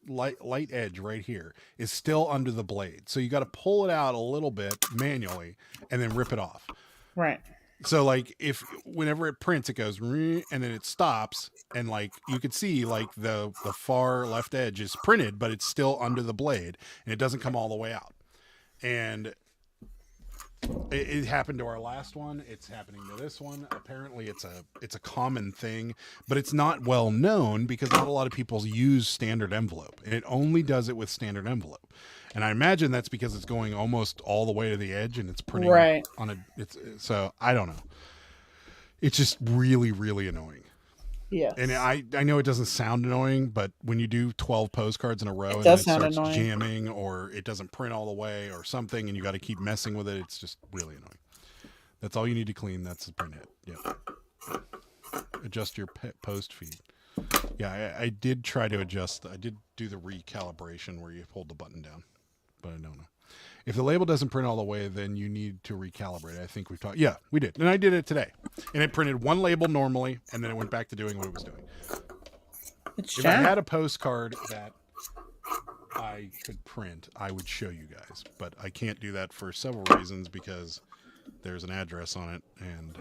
light edge right here is still under the blade. So you got to pull it out a little bit manually and then rip it off. Right. So like whenever it prints, it goes and then it stops, and like you could see like the far left edge is printed, but it's still under the blade and it doesn't come all the way out. And it happened to our last one. It's happening to this one. Apparently it's a common thing, but it's not well known because not a lot of people use standard envelope, and it only does it with standard envelope. And I imagine that's because it's going almost all the way to the edge and it's printing on so I don't know. It's just really, really annoying. Yes. And I know it doesn't sound annoying, but when you do 12 postcards in a row and it starts annoying. Jamming or it doesn't print all the way or something and you got to keep messing with it, it's just really annoying. That's all you need to clean. That's the print hit. Yeah. Adjust your post feed. Yeah, I did try to adjust. I did do the recalibration where you hold the button down, but I don't know. If the label doesn't print all the way, then you need to recalibrate. I think we've talked. Yeah, we did. And I did it today. And it printed one label normally, and then it went back to doing what it was doing. If I had a postcard that I could print, I would show you guys. But I can't do that for several reasons because there's an address on it, and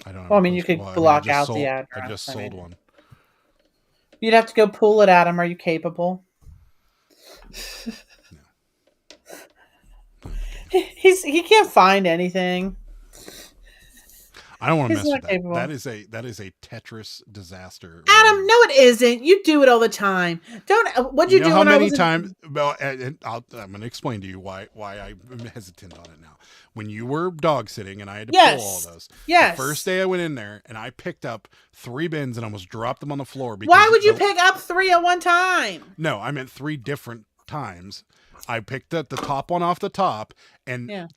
I don't know. Well, I mean, you could block out the address. I just sold one. You'd have to go pull it at him. Are you capable? He can't find anything. I don't want to He's mess not with that. capable. That is a Tetris disaster. Adam, no, it isn't. You do it all the time. Don't. What'd you, know do how when I many was times? Well, and I'm going to explain to you why I'm hesitant on it now. When you were dog sitting and I had to pull all those, Yes. the first day I went in there and I picked up 3 bins and almost dropped them on the floor. Because why would you pick up 3 at one time? No, I meant 3 different times. I picked up the top one off the top, and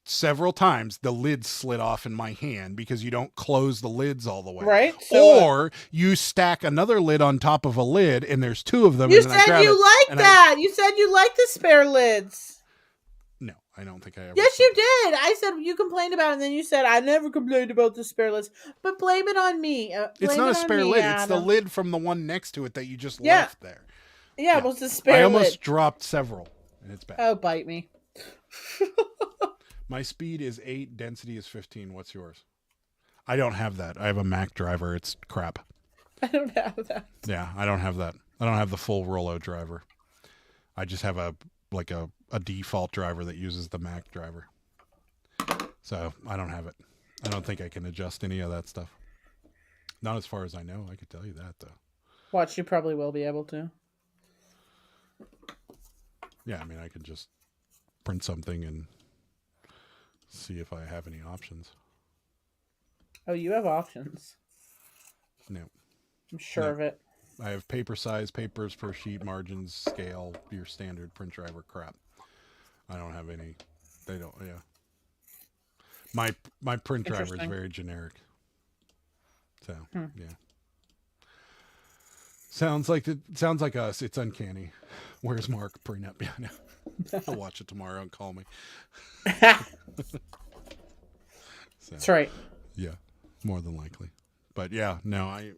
several times the lid slid off in my hand because you don't close the lids all the way. Right. So, or you stack another lid on top of a lid and there's 2 of them. You and then said you like that. You said you like the spare lids. No, I don't think I ever. Yes, you did. I said you complained about it, and then you said I never complained about the spare lids. But blame it on me. It's not a spare lid. Adam. It's the lid from the one next to it that you just left there. Yeah, it was the spare lid. I almost dropped several, and it's bad. Oh, bite me. My speed is 8, density is 15. What's yours? I don't have that. I have a Mac driver. It's crap. I don't have that. Yeah, I don't have that. I don't have the full Rollo driver. I just have a default driver that uses the Mac driver. So I don't have it. I don't think I can adjust any of that stuff. Not as far as I know. I could tell you that, though. Watch, you probably will be able to. Yeah, I mean, I could just print something and see if I have any options. Oh, you have options. No. I'm sure of it. I have paper size, papers per sheet, margins, scale, your standard print driver crap. I don't have any. They don't, yeah. My print driver is very generic. So, yeah. Sounds like us. It's uncanny. Where's Mark? Prenup. Yeah, no. I'll watch it tomorrow and call me. So, that's right. Yeah, more than likely. But yeah, no, I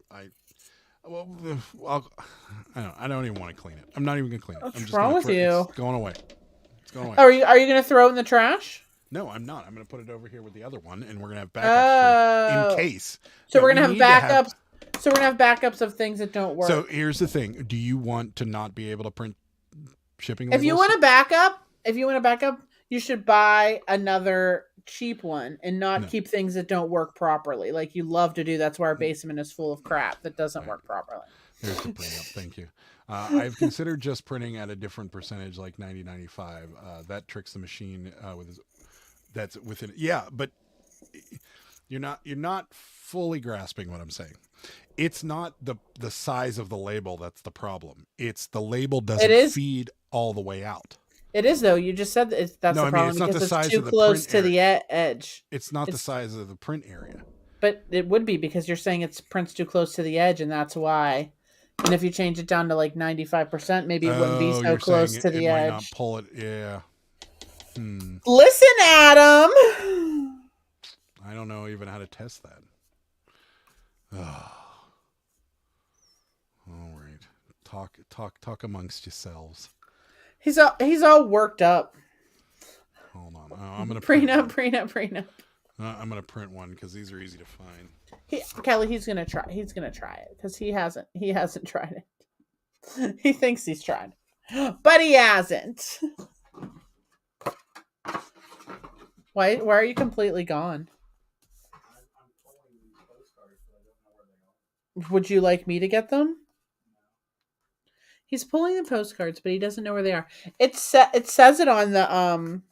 don't even want to clean it. I'm not even gonna clean it. What's I'm just wrong with you? It's going away. It's going away. Are you gonna throw it in the trash? No, I'm not. I'm gonna put it over here with the other one, and we're gonna have backups in case. So we're gonna have backups. So we're gonna have backups of things that don't work. So here's the thing: do you want to not be able to print shipping labels? If you want a backup, you should buy another cheap one and not keep things that don't work properly. Like you love to do. That's why our basement is full of crap that doesn't work properly. Here's the prenup. Thank you. I've considered just printing at a different percentage, like 90-95. That tricks the machine that's within. Yeah, but you're not fully grasping what I'm saying. It's not the size of the label that's the problem. It's the label doesn't feed all the way out. It is, though. You just said that's the problem it's not because the size it's too of the close to area. the edge. It's not the size of the print area. But it would be because you're saying it's prints too close to the edge, and that's why. And if you change it down to like 95%, maybe it wouldn't be so close to the edge. Might not pull it. Yeah. Listen, Adam. I don't know even how to test that. Oh. All right. Talk amongst yourselves. He's all worked up. Hold on. I'm gonna prenup. I'm gonna print one because these are easy to find. Kelly, he's gonna try it because he hasn't tried it. He thinks he's tried, but he hasn't. Why are you completely gone? I'm pulling these postcards, but I don't know where they are. Would you like me to get them? He's pulling the postcards, but he doesn't know where they are. It says it on the on.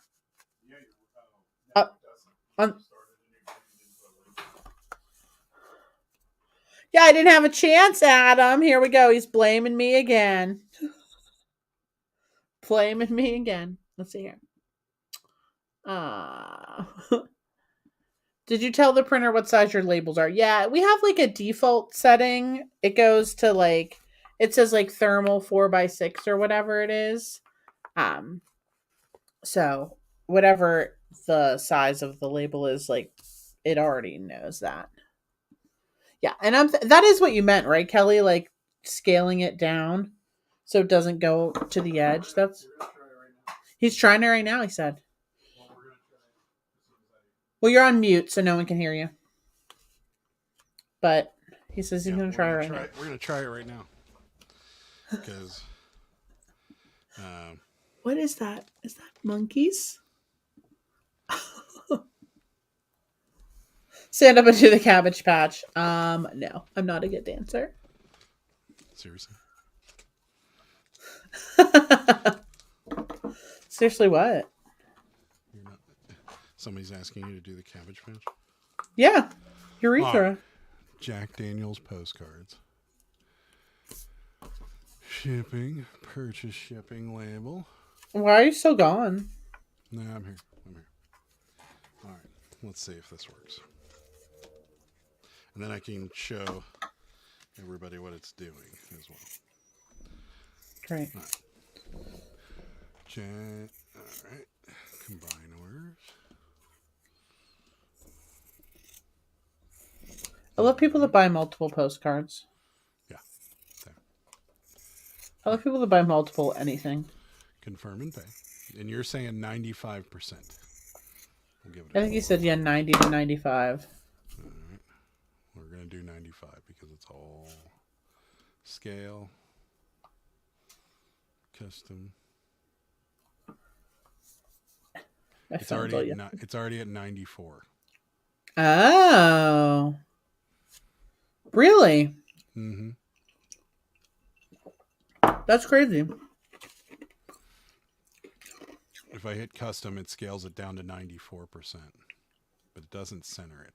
Yeah, I didn't have a chance, Adam. Here we go. He's blaming me again. Blaming me again. Let's see here. Did you tell the printer what size your labels are? Yeah, we have like a default setting. It goes to like, it says like thermal 4x6 or whatever it is. So whatever the size of the label is, like it already knows that. Yeah, and that is what you meant, right, Kelly? Like scaling it down so it doesn't go to the edge. He's trying it right now, he said. Well, you're on mute, so no one can hear you. But he says he's going to try it right now. We're going to try it right now. Because... what is that? Is that monkeys? Stand up and do the Cabbage Patch. No, I'm not a good dancer. Seriously. Seriously, what? You're not, somebody's asking you to do the Cabbage Patch? Yeah. Urethra. Jack Daniels postcards. Shipping. Purchase shipping label. Why are you still gone? No, I'm here. All right. Let's see if this works. And then I can show everybody what it's doing as well. Great. All right. Combine orders. I love people that buy multiple postcards. Yeah. There. I love people that buy multiple anything. Confirm and pay. And you're saying 95%. We'll give it I think you said 90 to 95. All right. We're going to do 95 because it's all scale, custom. It's already at 94. Oh. Really? Mm-hmm. That's crazy. If I hit custom, it scales it down to 94%. But it doesn't center it.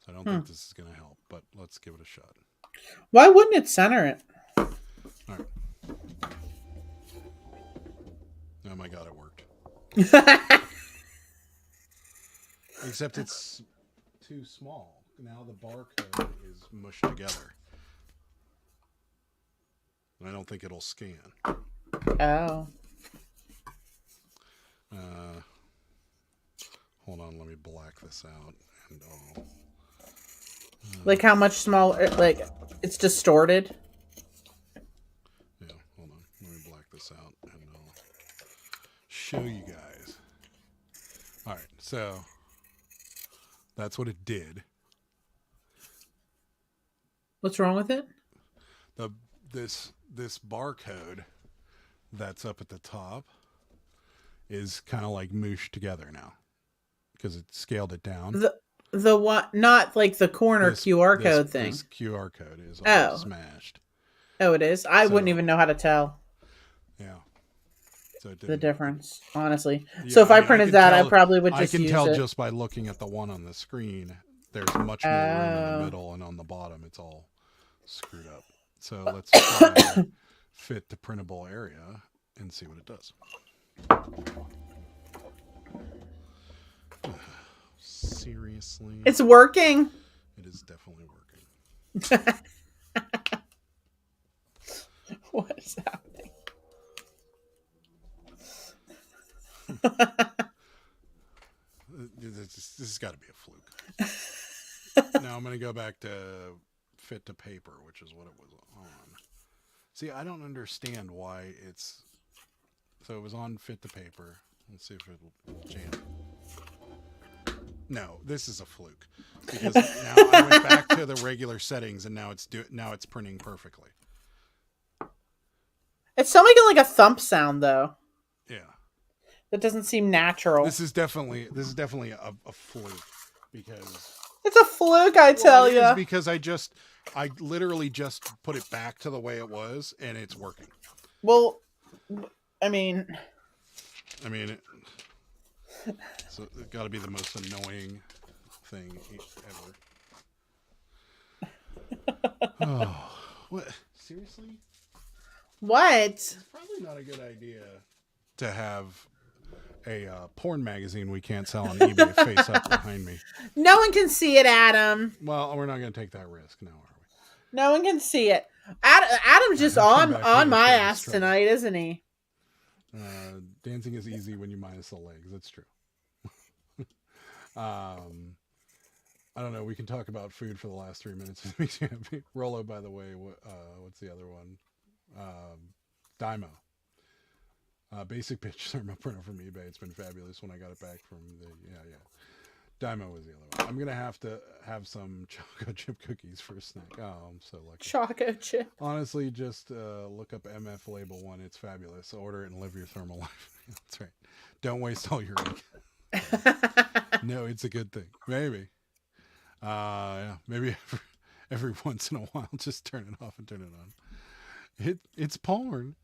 So I don't think this is going to help, but let's give it a shot. Why wouldn't it center it? All right. Oh my God, it worked. Except it's too small. Now the barcode is mushed together. I don't think it'll scan. Oh. Hold on, let me black this out. And Like how much smaller? Like it's distorted. yeah, hold on. Let me black this out and I'll show you guys. All right, so that's what it did. What's wrong with it? This barcode that's up at the top is kind of like mooshed together now because it scaled it down. The one, not like the corner QR code thing. This QR code is all smashed. Oh, it is. I wouldn't even know how to tell. Yeah. So The difference, honestly. Yeah, so if I printed that, I probably would just use it. I can tell just by looking at the one on the screen. There's much more room in the middle, and on the bottom, it's all screwed up. So let's try fit to printable area and see what it does. Seriously? It's working. It is definitely working. What is happening? This has got to be a fluke. Now I'm going to go back to fit to paper, which is what it was on. See, I don't understand why it's... So it was on fit to paper. Let's see if it'll jam. No, this is a fluke. Because now I went back to the regular settings and now it's printing perfectly. It's still making like a thump sound though. Yeah. That doesn't seem natural. This is definitely a fluke because it's a fluke, I tell you. Because I literally just put it back to the way it was and it's working. Well, I mean, so it's got to be the most annoying thing ever. Oh, what? Seriously? What? It's probably not a good idea to have a porn magazine we can't sell on eBay face up behind me. No one can see it, Adam. Well, we're not going to take that risk now, are we? No one can see it. Adam's just on my ass tonight, isn't he? Dancing is easy when you minus the legs. That's true. I don't know. We can talk about food for the last 3 minutes. Rolo, by the way, what's the other one? Dymo. Basic pitch thermo printer from eBay. It's been fabulous when I got it back from Dymo was the other one. I'm going to have some choco chip cookies for a snack. Oh, I'm so lucky. Choco chip. Honestly, just look up MF Label 1. It's fabulous. Order it and live your thermal life. That's right. Don't waste all your ink. No, it's a good thing. Maybe. Yeah, maybe every once in a while, just turn it off and turn it on. It's porn.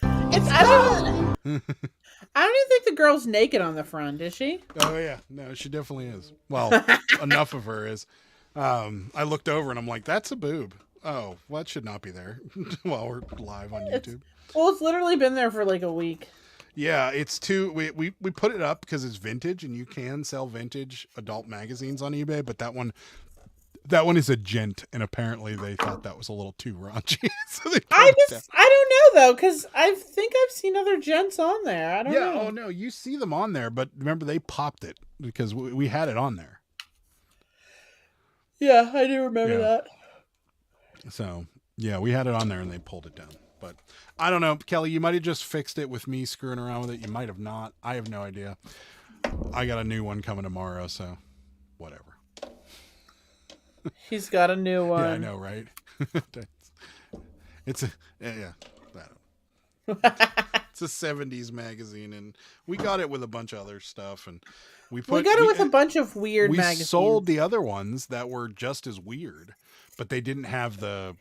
I don't even think the girl's naked on the front, is she? Oh yeah, no, she definitely is. Well, enough of her is. I looked over and I'm like, that's a boob. Oh, well, that should not be there while we're live on YouTube. It's literally been there for like a week. Yeah, it's too. We put it up because it's vintage, and you can sell vintage adult magazines on eBay. But that one is a gent, and apparently they thought that was a little too raunchy. So I don't know though, because I think I've seen other gents on there. I don't know. Oh no, you see them on there, but remember they popped it because we had it on there. Yeah, I do remember that. So yeah, we had it on there, and they pulled it down. But I don't know, Kelly, you might have just fixed it with me screwing around with it. You might have not. I have no idea. I got a new one coming tomorrow, so whatever. He's got a new one. Yeah, I know, right? It's a it's a 70s magazine, and we got it with a bunch of other stuff, and we got it with a bunch of weird magazines. We sold the other ones that were just as weird, but they didn't have the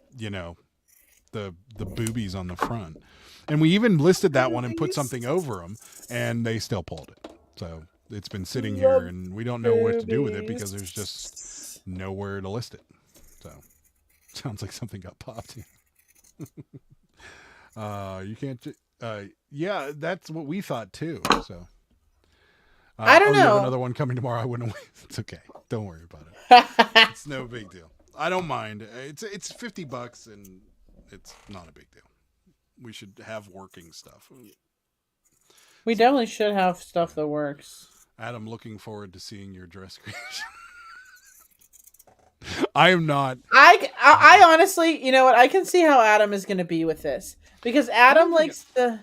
boobies on the front. And we even listed that one and put something over them, and they still pulled it. So it's been sitting here, and we don't know what to do with it because there's just nowhere to list it. So sounds like something got popped. You can't. Yeah, that's what we thought too. So I don't know. You have another one coming tomorrow. I wouldn't. It's okay. Don't worry about it. It's no big deal. I don't mind. It's $50 and it's not a big deal. We should have working stuff. We definitely should have stuff that works. Adam, looking forward to seeing your dress creation. I am not. I honestly, you know what? I can see how Adam is going to be with this because Adam likes the.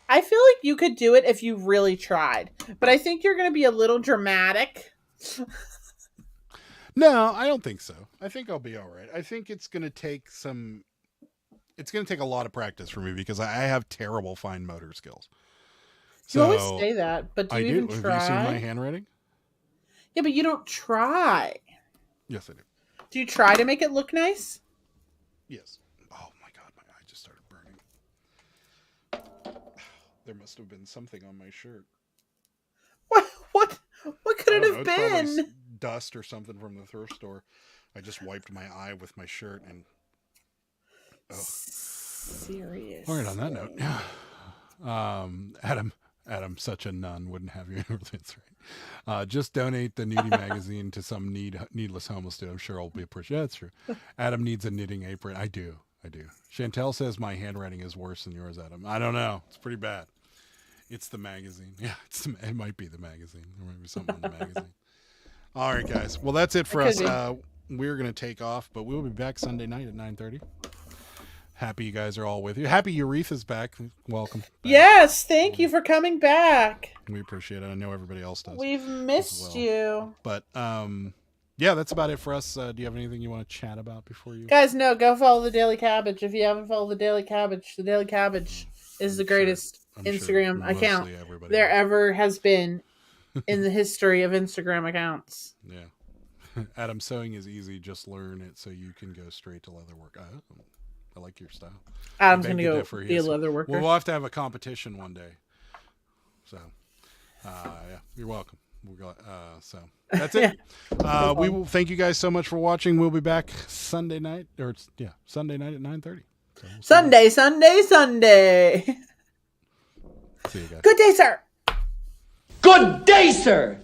I feel like you could do it if you really tried, but I think you're going to be a little dramatic. No, I don't think so. I think I'll be all right. I think it's going to take it's going to take a lot of practice for me because I have terrible fine motor skills. You always say that, but do you even try? Have you seen my handwriting? Yeah, but you don't try. Yes, I do. Do you try to make it look nice? Yes. Oh my God, my eye just started burning. There must have been something on my shirt. What could it have been? Probably dust or something from the thrift store. I just wiped my eye with my shirt and. Oh. Serious. All right. On that note, Adam, such a nun, wouldn't have you. That's right. Just donate the nudie magazine to some needless homeless dude. I'm sure I'll be appreciated. That's true. Adam needs a knitting apron. I do. Chantel says my handwriting is worse than yours, Adam. I don't know. It's pretty bad. It's the magazine. Yeah, it might be the magazine. There might be something on the magazine. All right, guys. Well, that's it for us. We're going to take off, but we'll be back Sunday night at 9:30. Happy you guys are all with you. Happy Euretha's back. Welcome back. Yes, thank you for coming back. We appreciate it. I know everybody else does. We've missed you. But yeah, that's about it for us. Do you have anything you want to chat about before you? Guys, no, go follow the Daily Cabbage. If you haven't followed the Daily Cabbage is the greatest Instagram account there ever has been in the history of Instagram accounts. Yeah. Adam, sewing is easy. Just learn it so you can go straight to leather work. I like your style. Adam's going to go be a leather worker. We'll have to have a competition one day. So, yeah, you're welcome. So that's it. We will thank you guys so much for watching. We'll be back Sunday night at 9:30. So Sunday. See you guys. Good day, sir. Good day, sir.